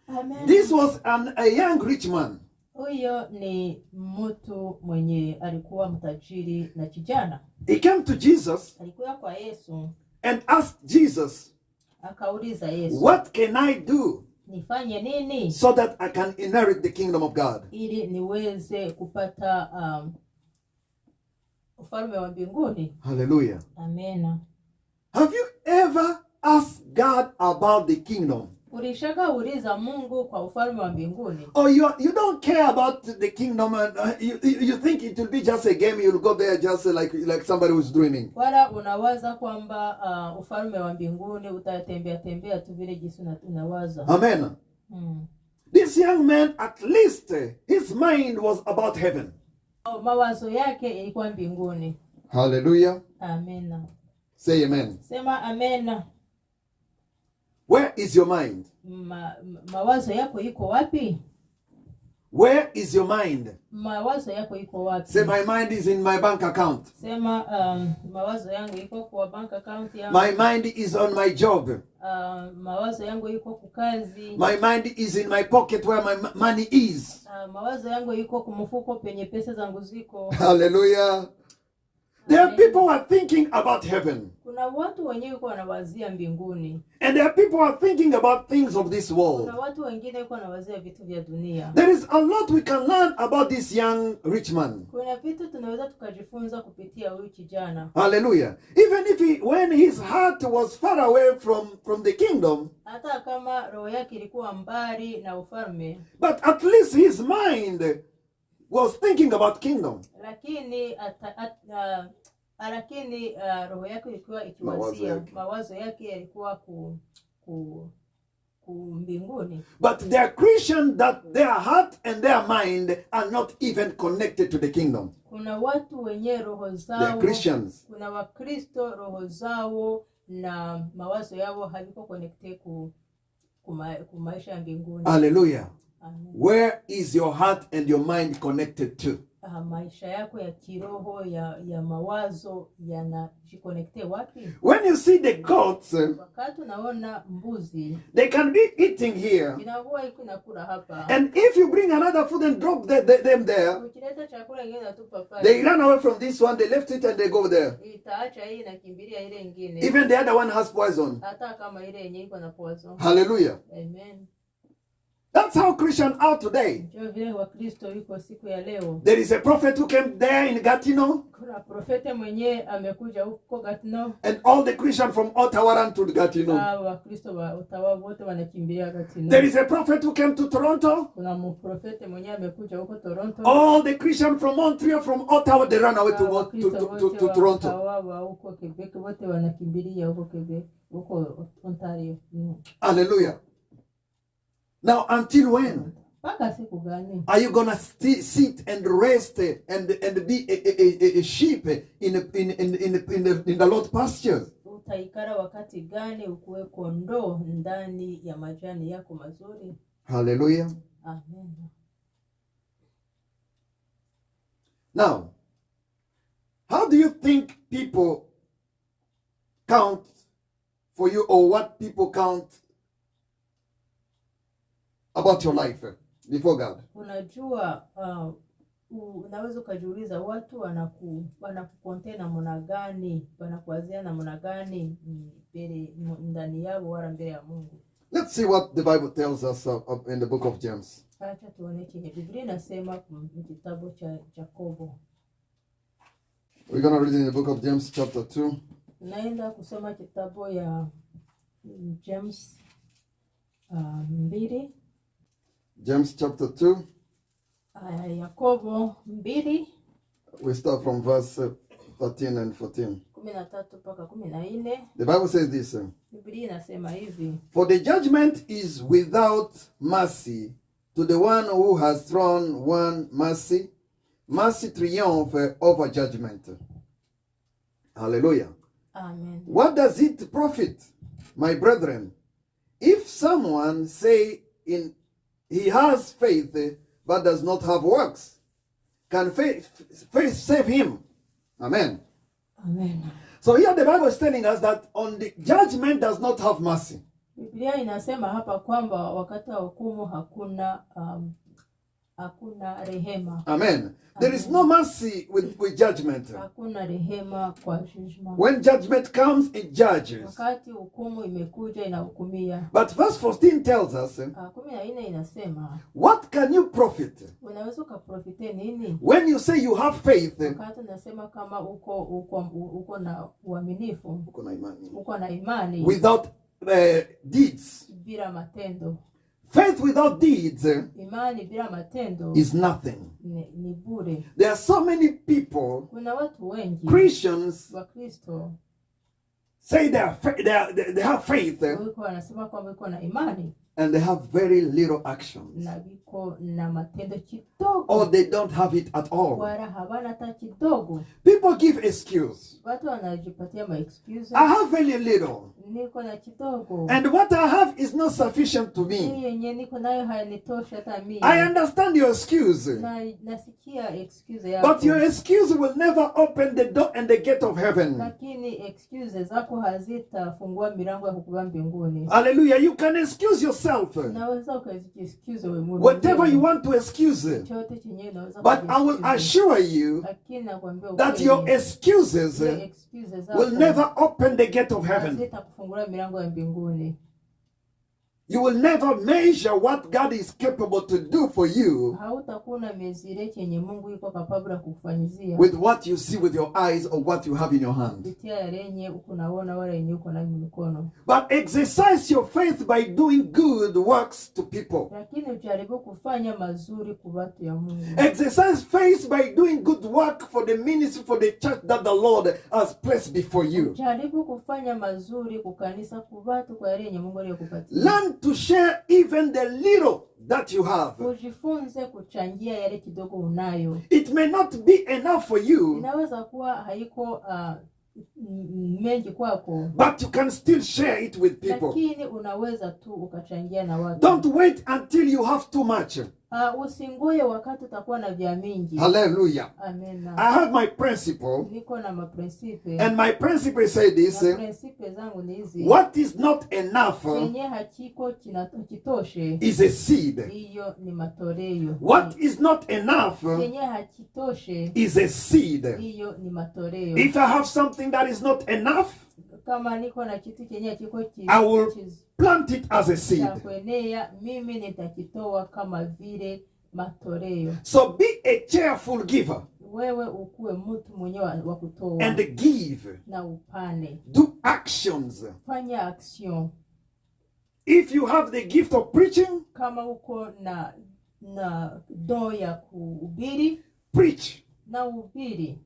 Amen. This was a young rich man. Huyo ni mtu mwenye alikuwa mtajiri na kijana. He came to Jesus Alikuwa kwa Yesu, and asked Jesus, akauliza Yesu, What can I do nifanye nini so that I can inherit the kingdom of God? ili niweze kupata ufalme wa mbinguni? Hallelujah. Amena. Have you ever asked God about the kingdom? Ulishaga uliza Mungu kwa ufalme wa mbinguni? Or you don't care about the kingdom and you think it will be just a game, you'll go there just like somebody who's dreaming. Wala unawaza kwamba ufalme wa mbinguni utatembea tembea tu vile jinsi unawaza? Amen. This young man, at least his mind was about heaven. Mawazo yake ilikuwa mbinguni. Hallelujah. Amena. Say amen. Sema amena. Where is your mind? Mawazo yako iko wapi? Where is your mind? Mawazo yako iko wapi? Say, my mind is in my bank account. Sema mawazo yangu iko kwa bank account yangu. My mind is on my job. Mawazo yangu iko kwa kazi. My mind is in my pocket where my money is. Mawazo yangu iko kwa mfuko penye pesa zangu ziko. Hallelujah. There are people who are thinking about heaven. Kuna watu wenyewe wako wanawazia mbinguni. And there are people who are thinking about things of this world. Kuna watu wengine wako wanawazia vitu vya dunia. There is a lot we can learn about this young rich man. Kuna vitu tunaweza tukajifunza kupitia huyu kijana. Hallelujah. Even if when his heart was far away from the kingdom, Hata kama roho yake ilikuwa mbali na ufalme, but at least his mind was thinking about kingdom. Lakini roho yake ilikuwa ikiwazia, mawazo yake yalikuwa ku mbinguni. But they are Christian that their heart and their mind are not even connected to the kingdom. Kuna watu wenye roho zao, They are Christians. Kuna Wakristo roho zao na mawazo yao haviko connected ku maisha ya mbinguni. Hallelujah. Amen. Where is your heart and your mind connected to? Maisha yako ya kiroho ya mawazo yanajiconnecte wapi? When you see the goats, Wakati unaona mbuzi, they can be eating here. inakuwa iko inakula hapa. And if you bring another food and drop them there, Ukileta chakula ingine natupa pale, they run away from this one, they left it and they go there. itaacha hii na kimbilia ile ingine. Even the other one has poison. Hata kama ile yenyewe iko na poison. Hallelujah. Amen. That's how Christians are today. Ndio vile Wakristo iko siku ya leo. There is a prophet who came there in Gatineau, Kuna profete mwenye amekuja huko Gatineau. and all the Christians from Ottawa ran to Gatineau. Wakristo wa Ottawa wote wanakimbilia Gatineau. There is a prophet who came to Toronto. Kuna profete mwenye amekuja huko Toronto. All the Christians from Montreal, from Ottawa, they ran away to Toronto. Hawa huko Quebec wote wanakimbilia huko Quebec, huko Ontario. Hallelujah. Now, until when Paka siku gani? are you gonna sit and rest and be a sheep in the Lord's pastures? Utaikara wakati gani ukuwe kondoo ndani ya majani yako mazuri? Hallelujah. Amen. Now, how do you think people count for you, or what people count about your life before God? Unajua, unaweza ukajiuliza watu wanakukontea namna gani, wanakuazia namna gani mbele ndani yao wala mbele ya Mungu. Let's see what the Bible tells us in the book of James. Acha tuone chenye Biblia inasema kitabu cha Yakobo. We're going to read in the book of James chapter 2. Naenda kusoma kitabu ya James 2. James chapter 2. Yakobo 2. We start from verse 13 and 14. 13 mpaka 14. The Bible says this. Biblia inasema hivi: For the judgment is without mercy to the one who has thrown one mercy. Mercy triumph over judgment. Hallelujah. Amen. What does it profit, my brethren, if someone say he has faith but does not have works? Can faith save him? Amen. Amen. So here the Bible is telling us that on the judgment does not have mercy. Biblia inasema hapa kwamba wakati wa hukumu hakuna rehema. Amen. There is no mercy with judgment. Hakuna rehema kwa judgment. When judgment comes, it judges. Wakati hukumu imekuja inahukumia. But verse 14 tells us, 14 inasema, what can you profit? Unaweza kuprofite nini? When you say you have faith, Wakati unasema kama uko na uaminifu, uko na imani without deeds. Bila matendo. Faith without deeds Imani bila matendo is nothing. Ni bure. There are so many people, Kuna watu wengi, Christians, Wakristo, say they have faith wanasema kwamba iko na imani and they have very little actions, na biko na matendo kidogo, or they don't have it at all. wala habana hata kidogo. People give excuse. Watu wanajipatia ma excuse. I have very little, Niko na kidogo, and what I have is not sufficient to me. yenye niko nayo hainitoshi hata mimi. I understand your excuse, Nasikia excuse yako, but your excuse will never open the door and the gate of heaven. lakini excuse zako hazitafungua milango ya kukubwa mbinguni. Hallelujah. You can excuse yourself, Unaweza ukajiexcuse wewe mwenyewe, whatever you want to excuse, chochote chenye unaweza but I will kujiexcuse. assure you Lakini nakwambia that ukweli, your excuses your excuse zako will never open the gate of heaven. hazitakufungua milango ya mbinguni. You will never measure what God is capable to do for you Hautakuwa na mezire chenye Mungu yuko capable ya kukufanyizia with what you see with your eyes or what you have in your hand. kupitia yale yenye uko naona wala yenye uko nayo mikono. But exercise your faith by doing good works to people. Lakini ujaribu kufanya mazuri kwa watu ya Mungu. Exercise faith by doing good work for the ministry, for the church that the Lord has placed before you. Ujaribu kufanya mazuri kwa kanisa, kwa watu, kwa yale yenye Mungu aliyokupatia. Learn to share even the little that you have. Ujifunze kuchangia yale kidogo unayo. It may not be enough for you, Inaweza kuwa haiko mengi kwako, but you can still share it with people. lakini unaweza tu ukachangia na watu. Don't wait until you have too much. Usingoye wakati utakuwa na vya mingi. Hallelujah. Amen. I have my principle, Niko na maprinsipe. and my principle say this: Maprinsipe zangu ni hizi. what is not enough Chenye hakiko kitoshe, is a seed. hiyo ni matoleo. What is not enough Chenye hakitoshe, is a seed. hiyo ni matoleo. If I have something that is not enough, Kama niko na kitu chenye hakiko I will plant it as a seed. cha kuenea, mimi nitakitoa kama vile matoleo. So be a cheerful giver Wewe ukuwe mtu mwenye wa kutoa and give. na upane. Do actions. Fanya action. If you have the gift of preaching, Kama uko na do ya kuhubiri, preach. na uhubiri.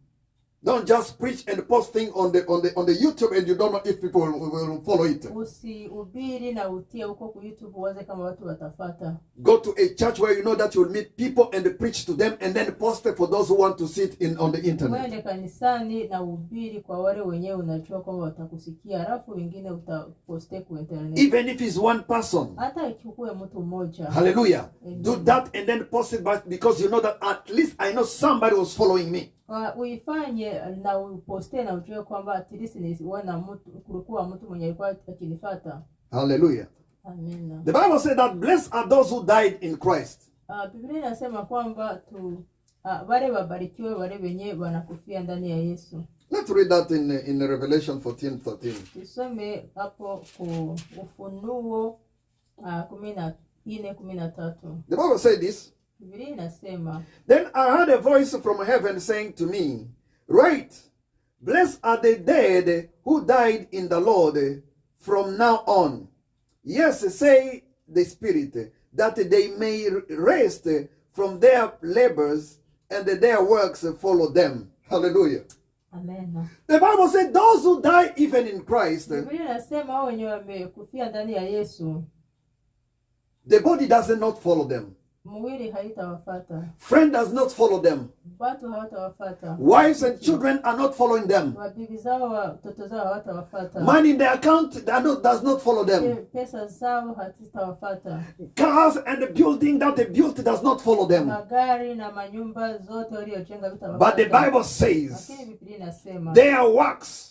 Don't just preach and post thing on the YouTube and you don't know if people will follow it. Usihubiri na utie huko ku YouTube uwaze kama watu watafata. Go to a church where you know that you will meet people and preach to them and then post it for those who want to see it on the internet. Wende kanisani na uhubiri kwa wale wenyewe unajua kwamba watakusikia, alafu wengine utaposte ku internet. Even if it's one person. Hata ichukue mtu mmoja. Hallelujah. Amen. Do that and then post it back because you know that at least I know somebody was following me. Uifanye na uposte na ujue kwamba at least niliona mtu, kulikuwa mtu mwenye alikuwa akinifuata. Hallelujah. Amen. The Bible said that blessed are those who died in Christ. Biblia inasema kwamba wale wabarikiwe wale wenye wanakufia ndani ya Yesu. Let's read that in Revelation 14:13. Tusome hapo ku Ufunuo 14:13. The Bible said this. Biblia inasema, Then I heard a voice from heaven saying to me, write, blessed are the dead who died in the Lord from now on. Yes, say the Spirit, that they may rest from their labors and their works follow them. Hallelujah. Amen. The Bible said those who die even in Christ, Biblia inasema hao wenye wamekufia ndani ya Yesu, the body does not follow them. mwili haitawafata, Friend does not follow them. watu hawatawafata, Wives and children are not following them. wabibi zao, watoto zao hawatawafata, Money in their account does not follow them. pesa zao hazitawafata, Cars and the building that they built does not follow them. magari na manyumba zote waliojenga But the vitawafata. Bible says Lakini Biblia inasema their works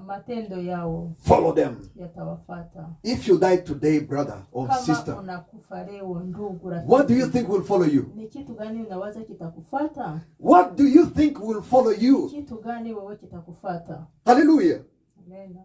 matendo yao follow them. yatawafata. If you die today, brother or Kama sister, unakufa leo, ndugu, rafiki, what do you think will follow you? ni kitu gani unawaza kitakufata? What do you think will follow you? Kitu gani wewe kitakufata? Hallelujah. Amen.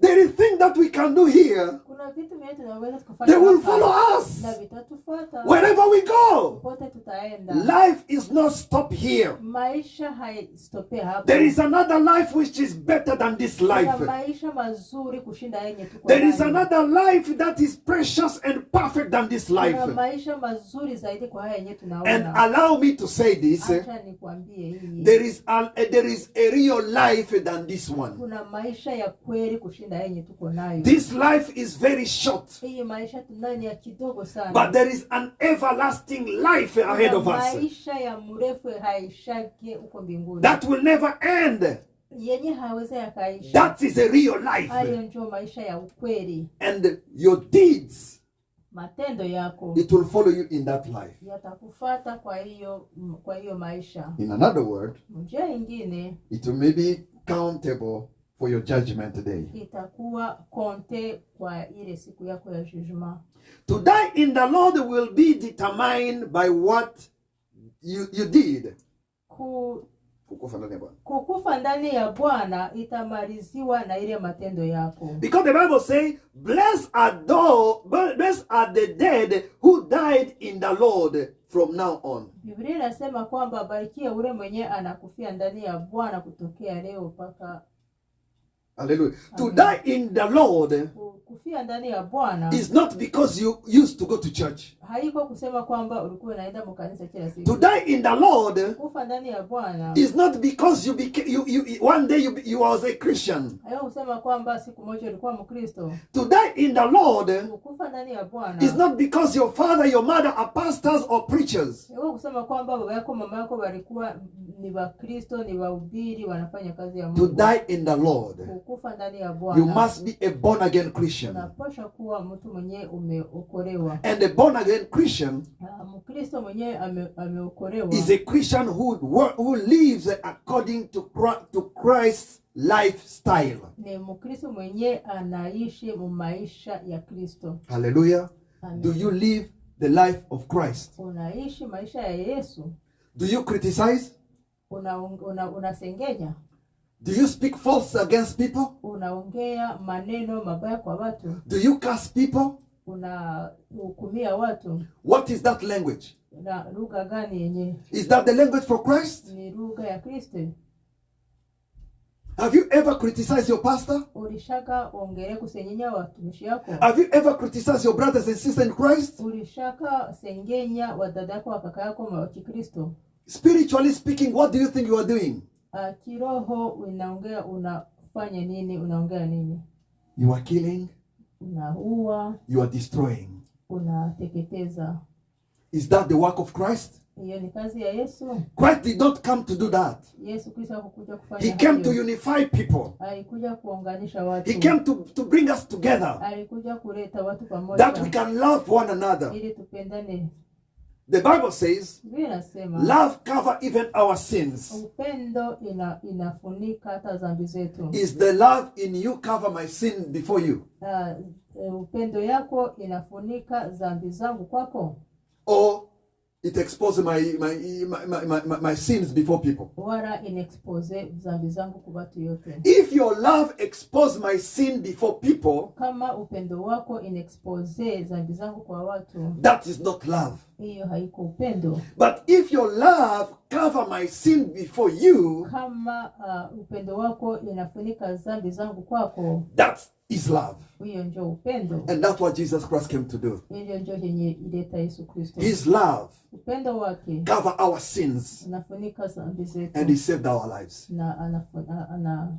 There is thing that we can do here. Kuna vitu vyetu tunaweza tukafanya They will hapa, follow us na vitatufuata wherever we go. popote tutaenda. Life is not stop here. Maisha haistope hapa. There is another life which is better than this Kuna life. maisha mazuri kushinda yenye tuko There is nayo. another life that is precious and perfect than this Kuna life. maisha mazuri zaidi kwa haya yenye And tunaona. allow me to say this. Acha nikwambie hii. There is a real life than this one. Kuna maisha ya kweli kushinda yenye tuko nayo. This life is very short. Hii maisha tunayo ni ya kidogo sana. But there is an everlasting life ahead of Kuna us maisha ya mrefu haishake huko mbinguni. that will never end. Yenye hawezi yakaisha. That is a real Hayo life. ndio maisha ya ukweli. And your deeds, Matendo yako it will follow you in that life. yatakufuata kwa hiyo maisha. In another word, Njia nyingine it will be countable for your judgment day. itakuwa konte kwa ile siku yako ya judgment. To die in the Lord will be determined by what you did. Kukufa ndani ya Bwana itamaliziwa na ile matendo yako. Because the Bible says, blessed are the dead who died in the Lord from now on. Biblia inasema kwamba barikie ule mwenye anakufia ndani ya Bwana kutokea leo mpaka. Hallelujah. To die in the Lord Kufia ndani ya Bwana is not because you used to go to church. haiko kusema kwamba ulikuwa unaenda mkanisa kila siku. To die in the Lord Kufa ndani ya Bwana is not because one day you was a Christian. haiko kusema kwamba siku moja ulikuwa Mkristo. To die in the Lord Kufa ndani ya Bwana is not because your father, your mother are pastors or preachers. haiko kusema kwamba baba yako mama yako walikuwa ni Wakristo, ni wahubiri, wanafanya kazi ya Mungu. To die in the Lord, Kufa ndani ya you Bwana must be a born again Christian. unapaswa kuwa mtu mwenye umeokolewa. And a born again Christian Mkristo mwenye ameokolewa is a Christian who lives according to Christ's lifestyle. ni Mkristo mwenye anaishi maisha ya Kristo. Hallelujah. Amen. Do you live the life of Christ? Unaishi maisha ya Yesu. Do you criticize? Unasengenya? Do you speak false against people? Unaongea maneno mabaya kwa watu? Do you curse people? Unahukumia watu? What is that language? Na lugha gani yenye? Is that the language for Christ? Ni lugha ya Kristo. Have you ever criticized your pastor? Ulishaka ongea kusengenya watumishi yako? Have you ever criticized your brothers and sisters in Christ? Ulishaka sengenya wadada yako wakaka yako wa Kikristo? Spiritually speaking, what do you think you are doing? Kiroho unaongea, unafanya nini? Unaongea nini? You are killing. Unaua. You are destroying. Unateketeza. Is that the work of Christ? Hiyo ni kazi ya Yesu. Christ did not come to do that. Yesu Kristo hakuja kufanya He came to hayo. unify people. Alikuja kuunganisha watu. He came to bring us together Alikuja kuleta watu pamoja that we can love one another. ili tupendane. The Bible says, Biblia inasema love cover even our sins. upendo inafunika hata dhambi zetu. Is the love in you cover my sin before you? Upendo yako inafunika dhambi zangu kwako? Or it exposes my sins before people? Wala inexpose dhambi zangu kwa watu yote. If your love exposes my sin before people, Kama upendo wako inexpose dhambi zangu kwa watu, that is not love. hiyo haiko upendo. But if your love cover my sin before you, Kama upendo wako inafunika dhambi zangu kwako, that is love. hiyo ndio upendo. And that's what Jesus Christ came to do. Hiyo ndio yenye ileta Yesu Kristo. His love Upendo wake cover our sins unafunika dhambi zetu and he saved our lives. na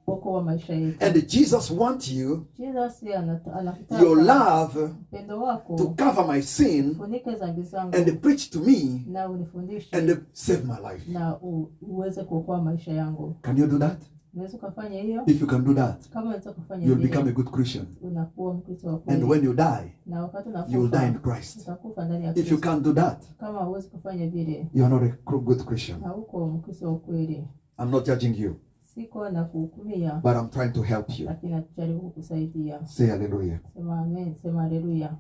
kuokoa maisha yetu. And Jesus wants you, Jesus anataka your love, upendo wako to cover my sin ufunike dhambi zangu and preach to me na unifundishe and save my life. na uweze kuokoa maisha yangu. Can you do that? Unaweza kufanya hiyo? If you can do that, Kama unaweza kufanya you'll hivyo, become a good Christian. unakuwa Mkristo wa And kweli. when you die, Na wakati you will die in unakufa, Christ. utakufa ndani ya If you Kristo. can't do that, Kama huwezi kufanya vile, you are not a good Christian. hauko Mkristo wa kweli. I'm not judging you, Siko na kuhukumia, but I'm trying to help you. lakini najaribu kukusaidia. Say hallelujah. Sema amen, sema haleluya.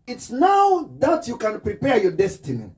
It's now that you can prepare your destiny.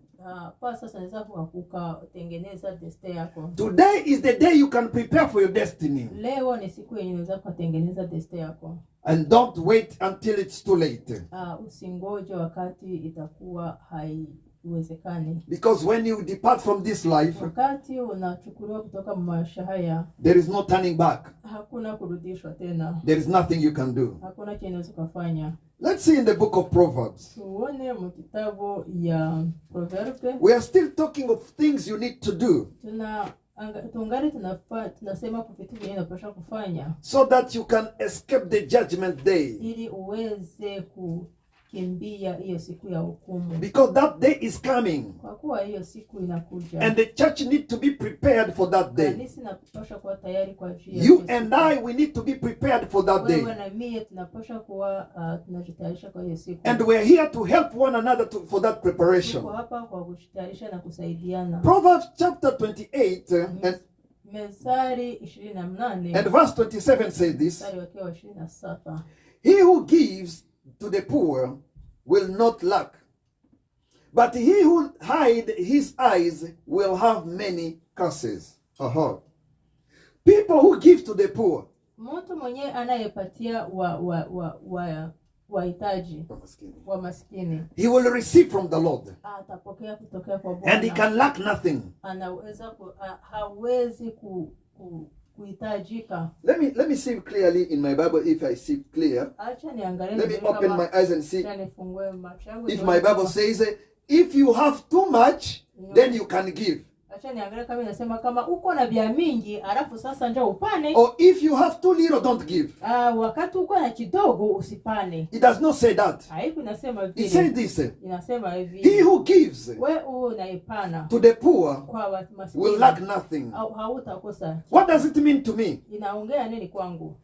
Kwa sasa naweza kutengeneza destiny yako. Today is the day you can prepare for your destiny. Leo ni siku yenye unaweza kutengeneza destiny yako. And don't wait until it's too late. Usingoje wakati itakuwa haiwezekani. Because when you depart from this life, Wakati unachukuliwa kutoka maisha haya, there is no turning back. hakuna kurudishwa tena. There is nothing you can do. Hakuna chenye unaweza kufanya. Let's see in the book of Proverbs. Tuone mkitabu ya Proverbe. We are still talking of things you need to do Tungali tunasema vitu vyenye unapaswa kufanya so that you can escape the judgment day. ili uweze kukimbia hiyo siku ya hukumu. Because that day is coming. Kwa kuwa hiyo siku inakuja. And the church need to be prepared for that day. Kanisa inapaswa kuwa tayari kwa ajili ya You hiyo and siku. I, we need to be prepared for that day. Wewe na mimi tunapaswa kuwa tunajitayarisha kwa hiyo siku. And we're here to help one another for that preparation. Tuko hapa kwa kujitayarisha na kusaidiana. Proverbs chapter 28 Methali 28 and verse 27 says this. mstari wake wa 27. He who gives to the poor will not lack, but he who hides his eyes will have many curses. People who give to the poor, Mtu mwenye anayepatia wahitaji wa maskini, he will receive from the Lord, atapokea kutokea kwa and he Bwana. can lack nothing. Anaweza hawezi kuhitajika. Let me see clearly in my Bible if I see clear. Acha niangalie Let me vizuri open my eyes and see acha nifungue macho yangu if nione my Bible kama- says if you have too much, then you can give. Acha niangalie kama inasema kama uko na vya mingi alafu sasa njoo upane. Or if you have too little, don't give. Wakati uko na kidogo usipane. It does not say that. Haiku inasema It vile. says this. Inasema He hivi. who gives Wewe unaipana to the poor kwa watu maskini. will lack nothing. Hautakosa. What does it mean to me? Inaongea nini kwangu?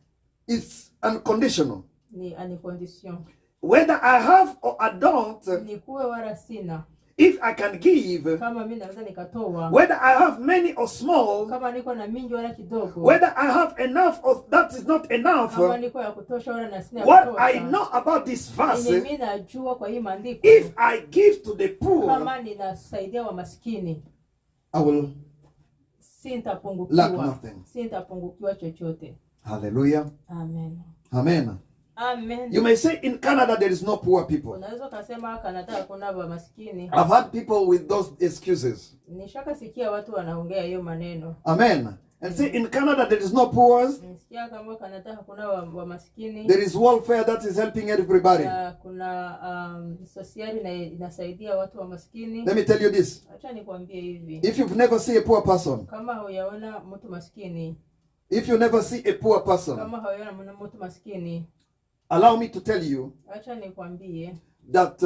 It's unconditional. Ni condition. Whether I have or I don't, Ni kuwe wala sina. if I can give, Kama mimi naweza nikatoa. whether I have many or small, Kama niko na mingi wala kidogo. whether I have enough or that is not enough, Kama niko ya kutosha wala na sina ya what kutosha. I know about this Yenye verse, mimi najua kwa hii maandiko. if I give to the poor, Kama ninasaidia wa maskini, I will sintapungukiwa. lack nothing. Sintapungukiwa chochote. Hallelujah. Amen. Amen. Amen. You may say in Canada there is no poor people. Unaweza kusema Canada hakuna wa maskini. I've had people with those excuses. Nishaka sikia watu wanaongea hiyo maneno. Amen. And say in Canada there is no poor. Nisikia kama Canada hakuna wa maskini. There is welfare that is helping everybody. Kuna sosiali na inasaidia watu wa maskini. Let me tell you this. Acha nikwambie hivi. If you've never seen a poor person, Kama huyaona mtu maskini, if you never see a poor person, kama huyaona mtu maskini, allow me to tell you acha nikwambie that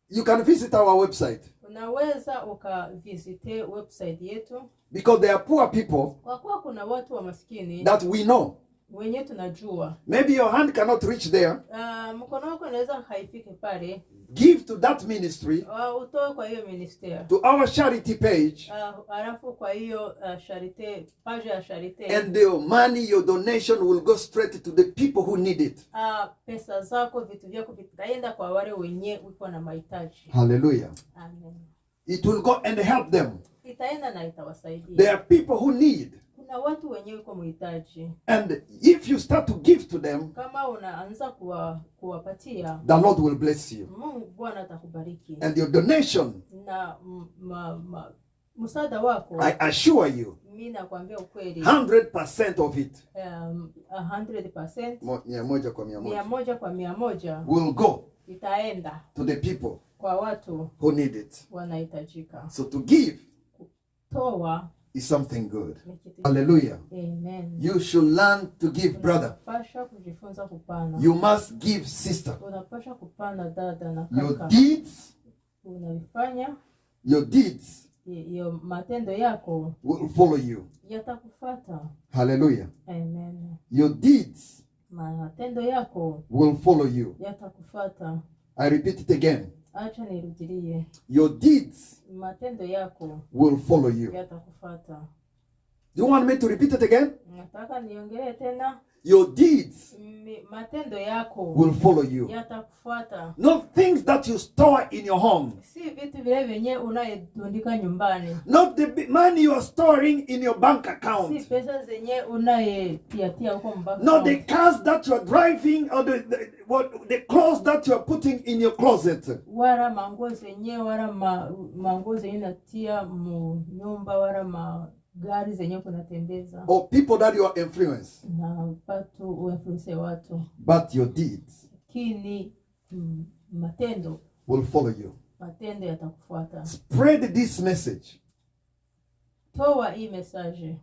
you can visit our website unaweza ukavisite website yetu, because there are poor people kwa kuwa kuna watu wa maskini that we know. wenye tunajua. Maybe your hand cannot reach there. Mkono wako unaweza haifiki pale. Give to that ministry, Utoe kwa hiyo ministeri. to our charity page, Alafu kwa hiyo charite, page ya charite. and the money, your donation will go straight to the people who need it. Pesa zako, vitu vyako vitaenda kwa wale wenye wiko na mahitaji. Hallelujah. Amen. It will go and help them. Itaenda na itawasaidia. There are people who need. Kuna watu wenye wiko mhitaji. And if you start to give to them, Kama unaanza kuwapatia, the Lord will bless you. Mungu Bwana atakubariki. And your donation, Na msaada wako, I assure you, mimi nakwambia ukweli, 100% of it 100%, moja kwa mia moja, 100 kwa 100 will go itaenda to the people kwa watu who need it. wanahitajika. So to give Toa is something good. ni kitu. Hallelujah. Amen. You should learn to give, brother. Unapaswa kujifunza kupana. You must give, sister. Unapaswa kupana dada na Your kaka. deeds, Unavifanya your deeds hiyo matendo yako will follow you. yatakufuata. Hallelujah. Amen. Your deeds Matendo yako will follow you. yatakufuata. I repeat it again. Acha nirudilie. Your deeds Matendo yako will follow you. yatakufuata. Do you want me to repeat it again? Nataka niongelee tena. Your deeds Matendo yako will follow you. yatakufuata. Not things that you store in your home. Si vitu vile vyenye unayetundika nyumbani. Not the money you are storing in your bank Si account. pesa zenye unayetia huko mbaka. Not the cars that you are driving or the clothes that you are putting in your closet. Wala manguo zenye wala manguo zenye natia mu nyumba wala gari zenye kunatembeza. Or people that you are influenced. Na watu uinfluence watu. But your deeds Kini matendo will follow you. Matendo yatakufuata. Spread this message. Toa hii message.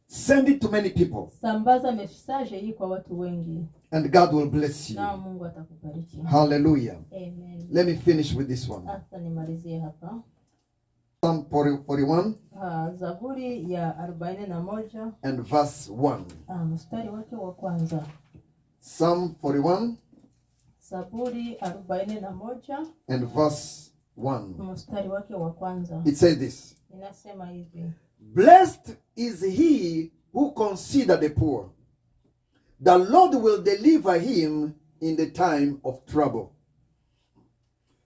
Send it to many people. Sambaza message hii kwa watu wengi. And God will bless you. Na Mungu atakubariki. Hallelujah. Amen. Let me finish with this one. Hata nimalizie hapa. Psalm 41 Zaburi ya 41 and verse 1. mstari wake wa kwanza. Psalm 41 Zaburi 41 and verse 1. mstari wake wa kwanza. It says this. Inasema hivi. Blessed is he who consider the poor. The Lord will deliver him in the time of trouble.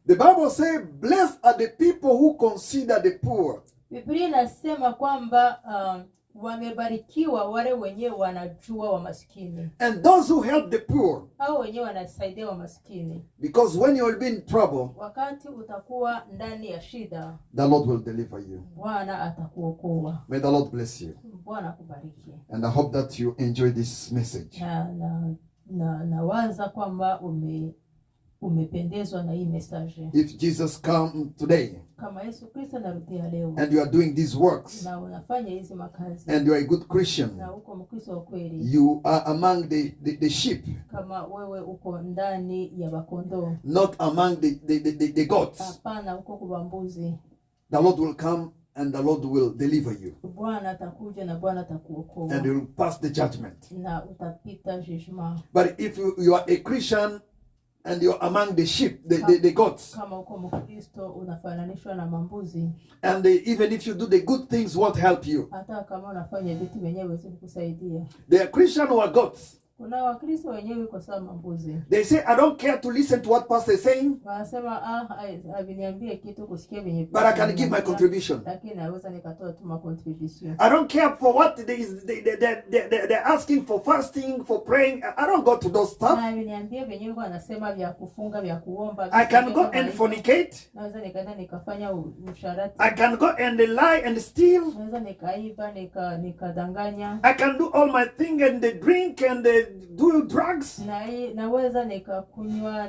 The Bible says, blessed are the people who consider the poor. Biblia inasema kwamba wamebarikiwa wale wenyewe wanajua wa maskini. And those who help the poor. Hao wenyewe wanasaidia wa maskini. Because when you will be in trouble, wakati utakuwa ndani ya shida, the Lord will deliver you. Bwana atakuokoa. May the Lord bless you. Bwana akubariki. And I hope that you enjoy this message. Nawaza kwamba umependezwa na hii message. If Jesus come today, kama Yesu Kristo anarudia leo, and you are doing these works, na unafanya hizi makazi, and you are a good Christian, na uko Mkristo wa kweli, you are among the sheep, kama wewe uko ndani ya bakondoo, not among the goats, hapana uko kwa mbuzi, the Lord will come and the Lord will deliver you. Bwana atakuja na Bwana atakuokoa, And you will pass the judgment. na utapita judgment. But if you are a Christian and you're among the sheep, the goats, kama uko Mkristo unafananishwa na mambuzi, and even if you do the good things, won't help you. hata kama unafanya vitu wenyewe visikusaidia. They are Christian who are goats. Kuna Wakristo wenyewe kwa sababu mambuzi. They say, I don't care to listen to what pastor is saying, Wanasema aviniambie kitu kusikia venye. but I can give my contribution. Lakini naweza nikatoa tu ma contribution. I don't care for what they're asking for, fasting, for praying. I don't go to those stuff. Na aviniambie venye wanasema vya kufunga, vya kuomba. I can go and fornicate. Naweza nikaenda nikafanya usharati. I can go and lie and steal. Naweza nikaiba, nikadanganya. I can do all my thing and drink and do drugs. Naweza nikakunywa,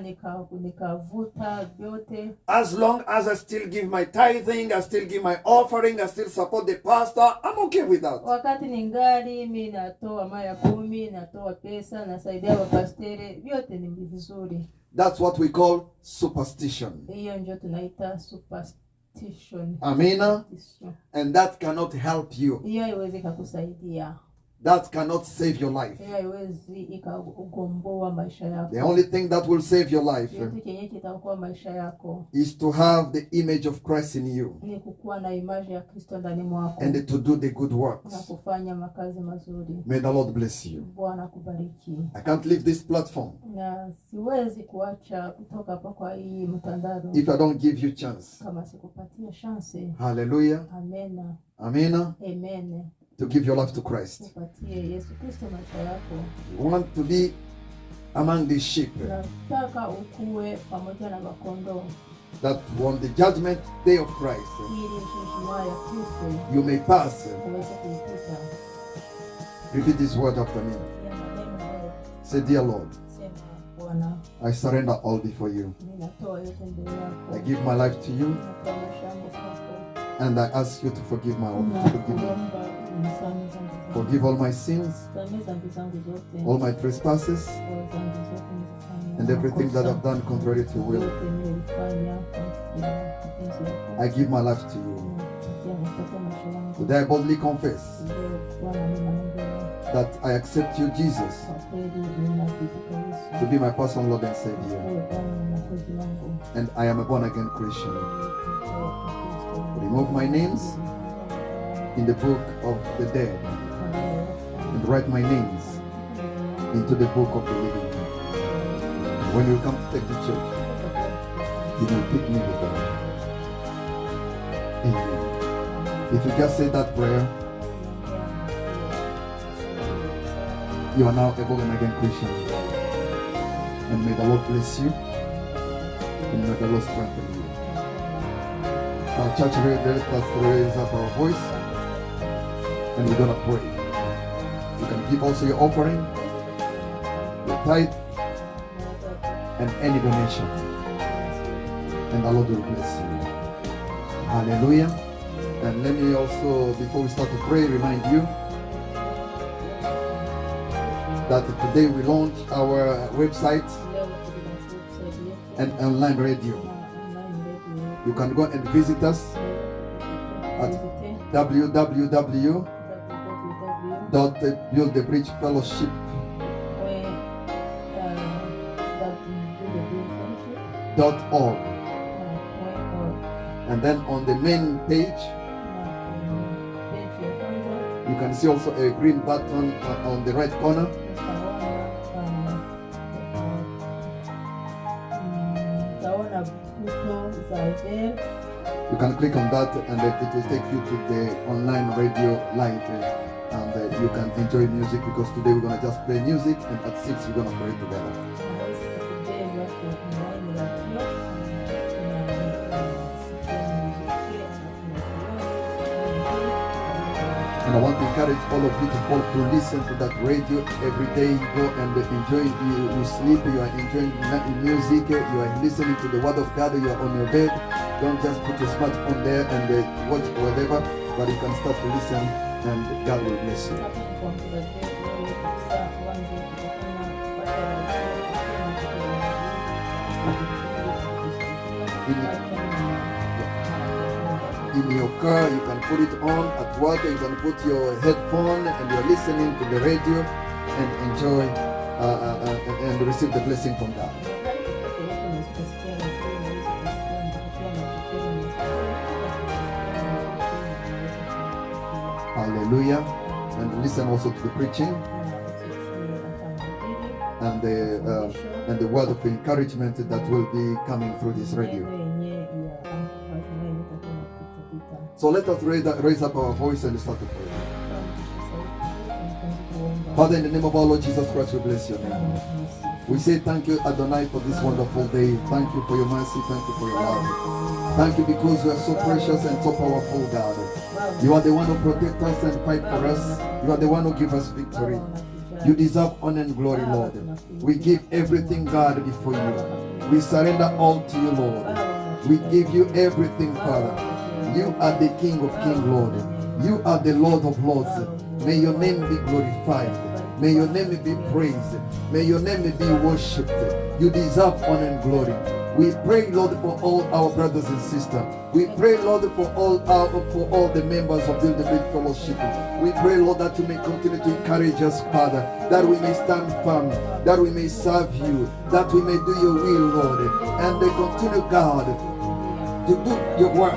nikavuta vyote. As long as I still give my tithing, I still give my offering, I still support the pastor, I'm okay with that. Wakati ningali mimi natoa maya 10, natoa pesa, nasaidia wapastere, vyote ni vizuri. That's what we call superstition. Hiyo ndio tunaita superstition. Amina. And that cannot help you. Hiyo haiwezi kukusaidia. That cannot save your life. Hiyo haiwezi ikagomboa maisha yako. The only thing that will save your life Kitu kenye kitaokoa maisha yako is to have the image of Christ in you ni kukuwa na image ya Kristo ndani mwako and to do the good na works. kufanya makazi mazuri. May the Lord bless you. Bwana akubariki. I can't leave this platform Na siwezi kuacha kutoka hapa kwa hii mtandao if I don't give you chance. kama sikupatia chance. Hallelujah. Amena. Amina. Amen. To give your life to Christ. Upatie Yesu Kristo maisha yako. You want to be among the sheep Nataka ukue pamoja na makondoo that on the judgment day of Christ ili judgment ya Kristo you may pass. uweze kuipita. Repeat this word after me. Ya maneno hayo, Say, dear Lord, sema Bwana, I surrender all before you. ninatoa yote mbele yako. I give my life to you. Natoa maisha yangu kwako. And I ask you to forgive my Nakuomba unisamehe dhambi zangu. forgive all my sins, Samehe dhambi zangu zote. all my trespasses, Kwa dhambi zote nilizofanya. and everything that I've Makosa done contrary to your will. yote nilifanya kwa mapenzi yako. I give my life to you. Napatia maisha yangu. Today I boldly confess Leo Bwana ninaomba that I accept you, Jesus, kwa kweli ninakujika Yesu. to be my personal Lord and Savior. Wewe Bwana na Mwokozi wangu. And I am a born again Christian. Remove my names in the book of the dead and write my names into the book of the living. When you come to take the church, you will pick me with them. Amen. If you just say that prayer, you are now a born again Christian. And may the Lord bless you. And may the Lord strengthen you. Our church, let us raise up our voice. And we're going to pray. You can give also your offering, your tithe, and any donation. And the Lord will bless you. Hallelujah. And let me also, before we start to pray, remind you that today we launch our website Leo tulianza website yetu and online radio. na online radio. You can go and visit us at Visite www.buildthebridgefellowship.org. And then on the main page, you can see also a green button on the right corner. You can click on that and it will take you to the online radio live. And you can enjoy music because today we're going to just play music and at 6 we're going to pray together. And I want to encourage all of you to listen to that radio every day. You go and enjoy, you sleep, you are enjoying music, you are listening to the word of God, you are on your bed. Don't just put your smartphone there and watch whatever, but you can start to listen and God will bless you. In your car, you can put it on. At work, you can put your headphone and you're listening to the radio and enjoy and receive the blessing from God. Hallelujah. And listen also to the preaching and the word of encouragement that will be coming through this radio. So let us raise up our voice and start to pray. Father, in the name of our Lord Jesus Christ, we bless your name. We say thank you, Adonai, for this wonderful day. Thank you for your mercy. Thank you for your love. Thank you because you are so precious and so powerful, God. You are the one who protects us and fight for us. You are the one who gives us victory. You deserve honor and glory, Lord. We give everything, God, before you. We surrender all to you, Lord. We give you everything, Father. You are the King of Kings, Lord. You are the Lord of Lords. May your name be glorified. May your name be praised. May your name be worshipped. You deserve honor and glory. We pray, Lord, for all our brothers and sisters. We pray, Lord, for all the members of the Bridge Fellowship. We pray, Lord, that you may continue to encourage us, Father, that we may stand firm, that we may serve you, that we may do your will, Lord, and they continue, God, to do your work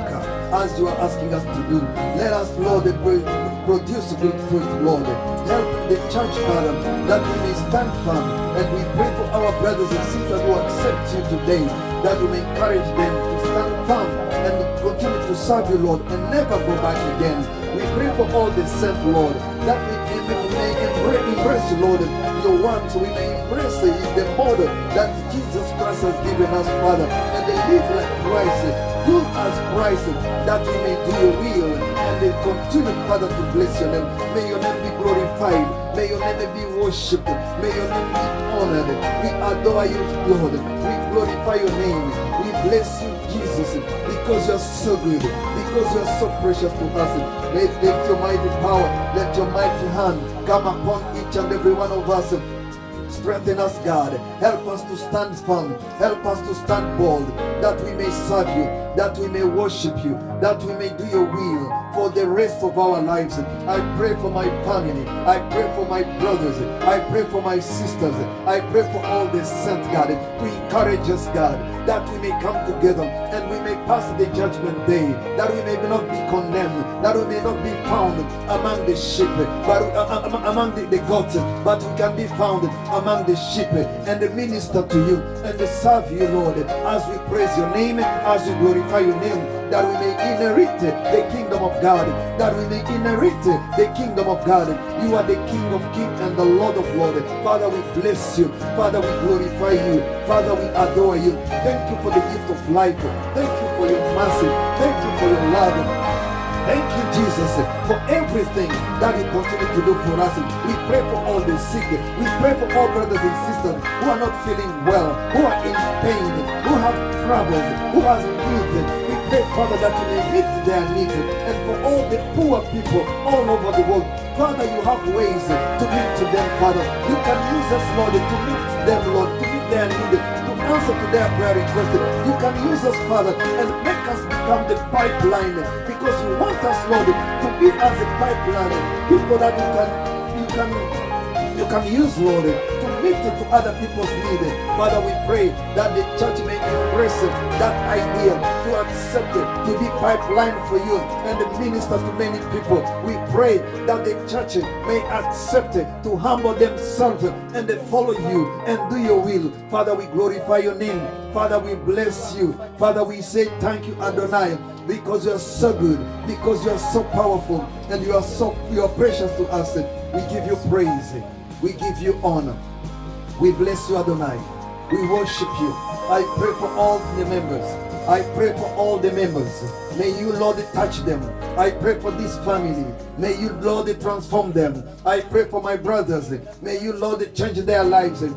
as you are asking us to do. Let us, Lord, produce good fruit, Lord. Help the church, Father, that we may stand firm. And we pray for our brothers and sisters who accept you today, that we may encourage them to stand firm and continue to serve you, Lord, and never go back again. We pray for all the saints, Lord, that we may embrace, Lord, your word, so we may embrace the model that Jesus Christ has given us, Father, and they live like Christ. Do as Christ, that we may do your will, and they continue, Father, to bless your name. May your name be glorified. May your name be worshipped. May your name be honored. We adore you, Lord. We glorify your name. We bless you, Jesus, because you're so good, because you're so precious to us. Let your mighty power, let your mighty hand come upon each and every one of us. Strengthen us, God. Help us to stand firm. Help us to stand bold, that we may serve you, that we may worship you, that we may do your will for the rest of our lives. I pray for my family. I pray for my brothers. I pray for my sisters. I pray for all the saints, God, to encourage us, God, that we may come together and we may pass the judgment day, that we may not be condemned, that we may not be found among the sheep, but among the goats, but we can be found among the sheep and minister to you and serve you, Lord, as we praise your name, as we glorify your name, that we may inherit the kingdom of God, that we may inherit the kingdom of God. You are the King of kings and the Lord of lords. Father, we bless you. Father, we glorify you. Father, we adore you. Thank you for the gift of life. Thank you for your mercy. Thank you for your love. Thank you, Jesus, for everything that you continue to do for us. We pray for all the sick. We pray for all brothers and sisters who are not feeling well, who are in pain, who have troubles, who have needs. We pray, Father, that you may meet their needs. And for all the poor people all over the world, Father, you have ways to meet to them, Father. You can use us, Lord, to meet them, Lord, to meet their needs, to answer to their prayer requests. You can use us, Father, and make us become the pipeline, because you want us, Lord, to be as a pipeline, people that you can use, Lord, to meet to other people's needs. Father, we pray that the church may embrace that idea, to accept it, to be pipeline for you and minister to many people. We pray that the church may accept it, to humble themselves and follow you and do your will. Father, we glorify your name. Father, we bless you. Father, we say thank you, Adonai, because you are so good, because you are so powerful, and you are precious to us. We give you praise. We give you honor. We bless you, Adonai. We worship you. I pray for all the members. I pray for all the members. May you, Lord, touch them. I pray for this family. May you, Lord, transform them. I pray for my brothers. May you, Lord, change their lives. And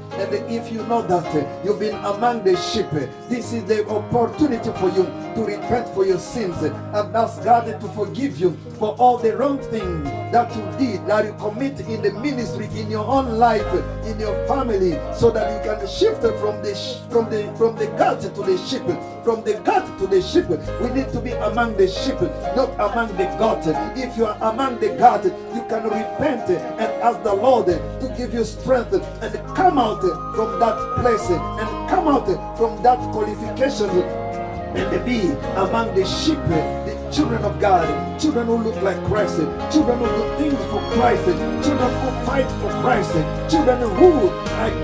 if you know that you've been among the sheep, this is the opportunity for you to repent for your sins and ask God to forgive you for all the wrong things that you did, that you commit in the ministry, in your own life, in your family, so that you can shift from the gut to the sheep, from the gut to the sheep. We need to be among the sheep, not among the goat. If you are among the goat, you can repent and ask the Lord to give you strength and come out from that place and come out from that qualification and be among the sheep, the children of God, children who look like Christ, children who do things for Christ, children who fight for Christ, children who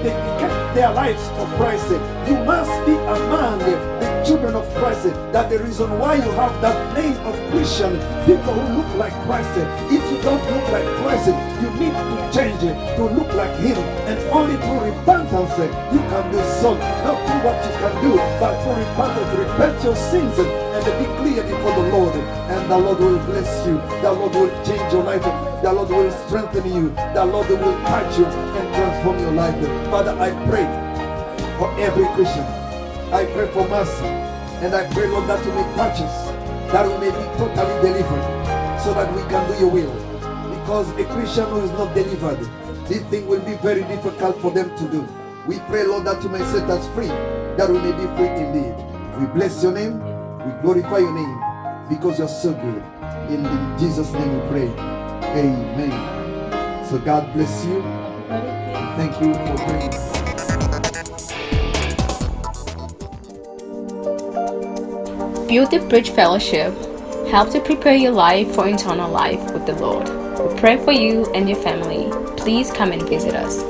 dedicate their lives for Christ. You must be among the children of Christ. That's the reason why you have that name of Christian, people who look like Christ. If you don't look like Christ, you need to change to look like Him, and only through repentance you can do so. Not through what you can do, but through repentance. Repent your sins and be clear before the Lord, and the Lord will bless you. The Lord will change your life. The Lord will strengthen you. The Lord will touch you and transform your life. Father, I pray for every Christian. I pray for mercy, and I pray, Lord, that you may touch us, that we may be totally delivered, so that we can do your will. Because a Christian who is not delivered, this thing will be very difficult for them to do. We pray, Lord, that you may set us free, that we may be free indeed. We bless your name, we glorify your name, because you're so good. In Jesus' name we pray. Amen. So God bless you. Thank you for praying. Build the Bridge Fellowship. Help to prepare your life for eternal life with the Lord. We pray for you and your family. Please come and visit us.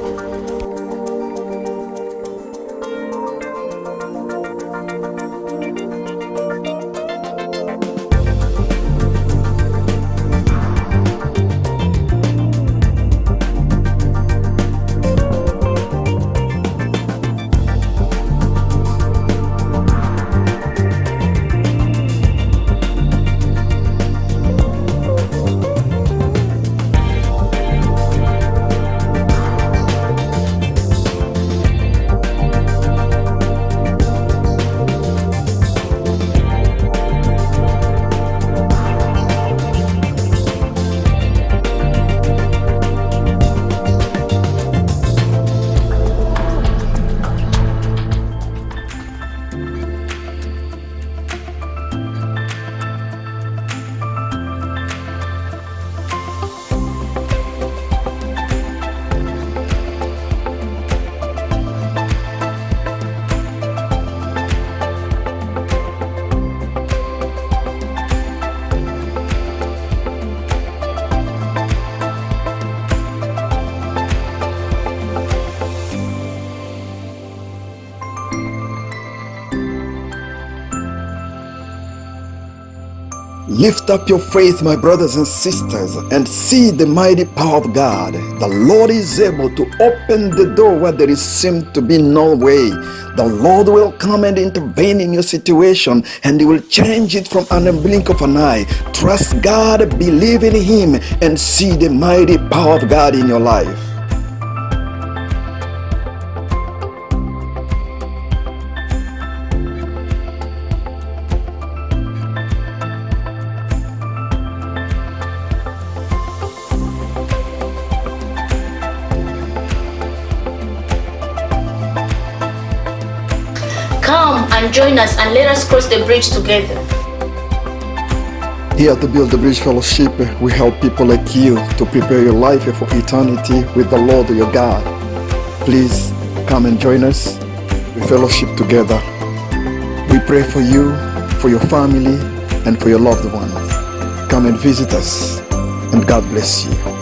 Lift up your faith, my brothers and sisters, and see the mighty power of God. The Lord is able to open the door where there seemed to be no way. The Lord will come and intervene in your situation, and He will change it from a blink of an eye. Trust God, believe in Him, and see the mighty power of God in your life. Come and join us and let us cross the bridge together. Here at the Build the Bridge Fellowship, we help people like you to prepare your life for eternity with the Lord your God. Please come and join us. We fellowship together. We pray for you, for your family, and for your loved ones. Come and visit us, and God bless you.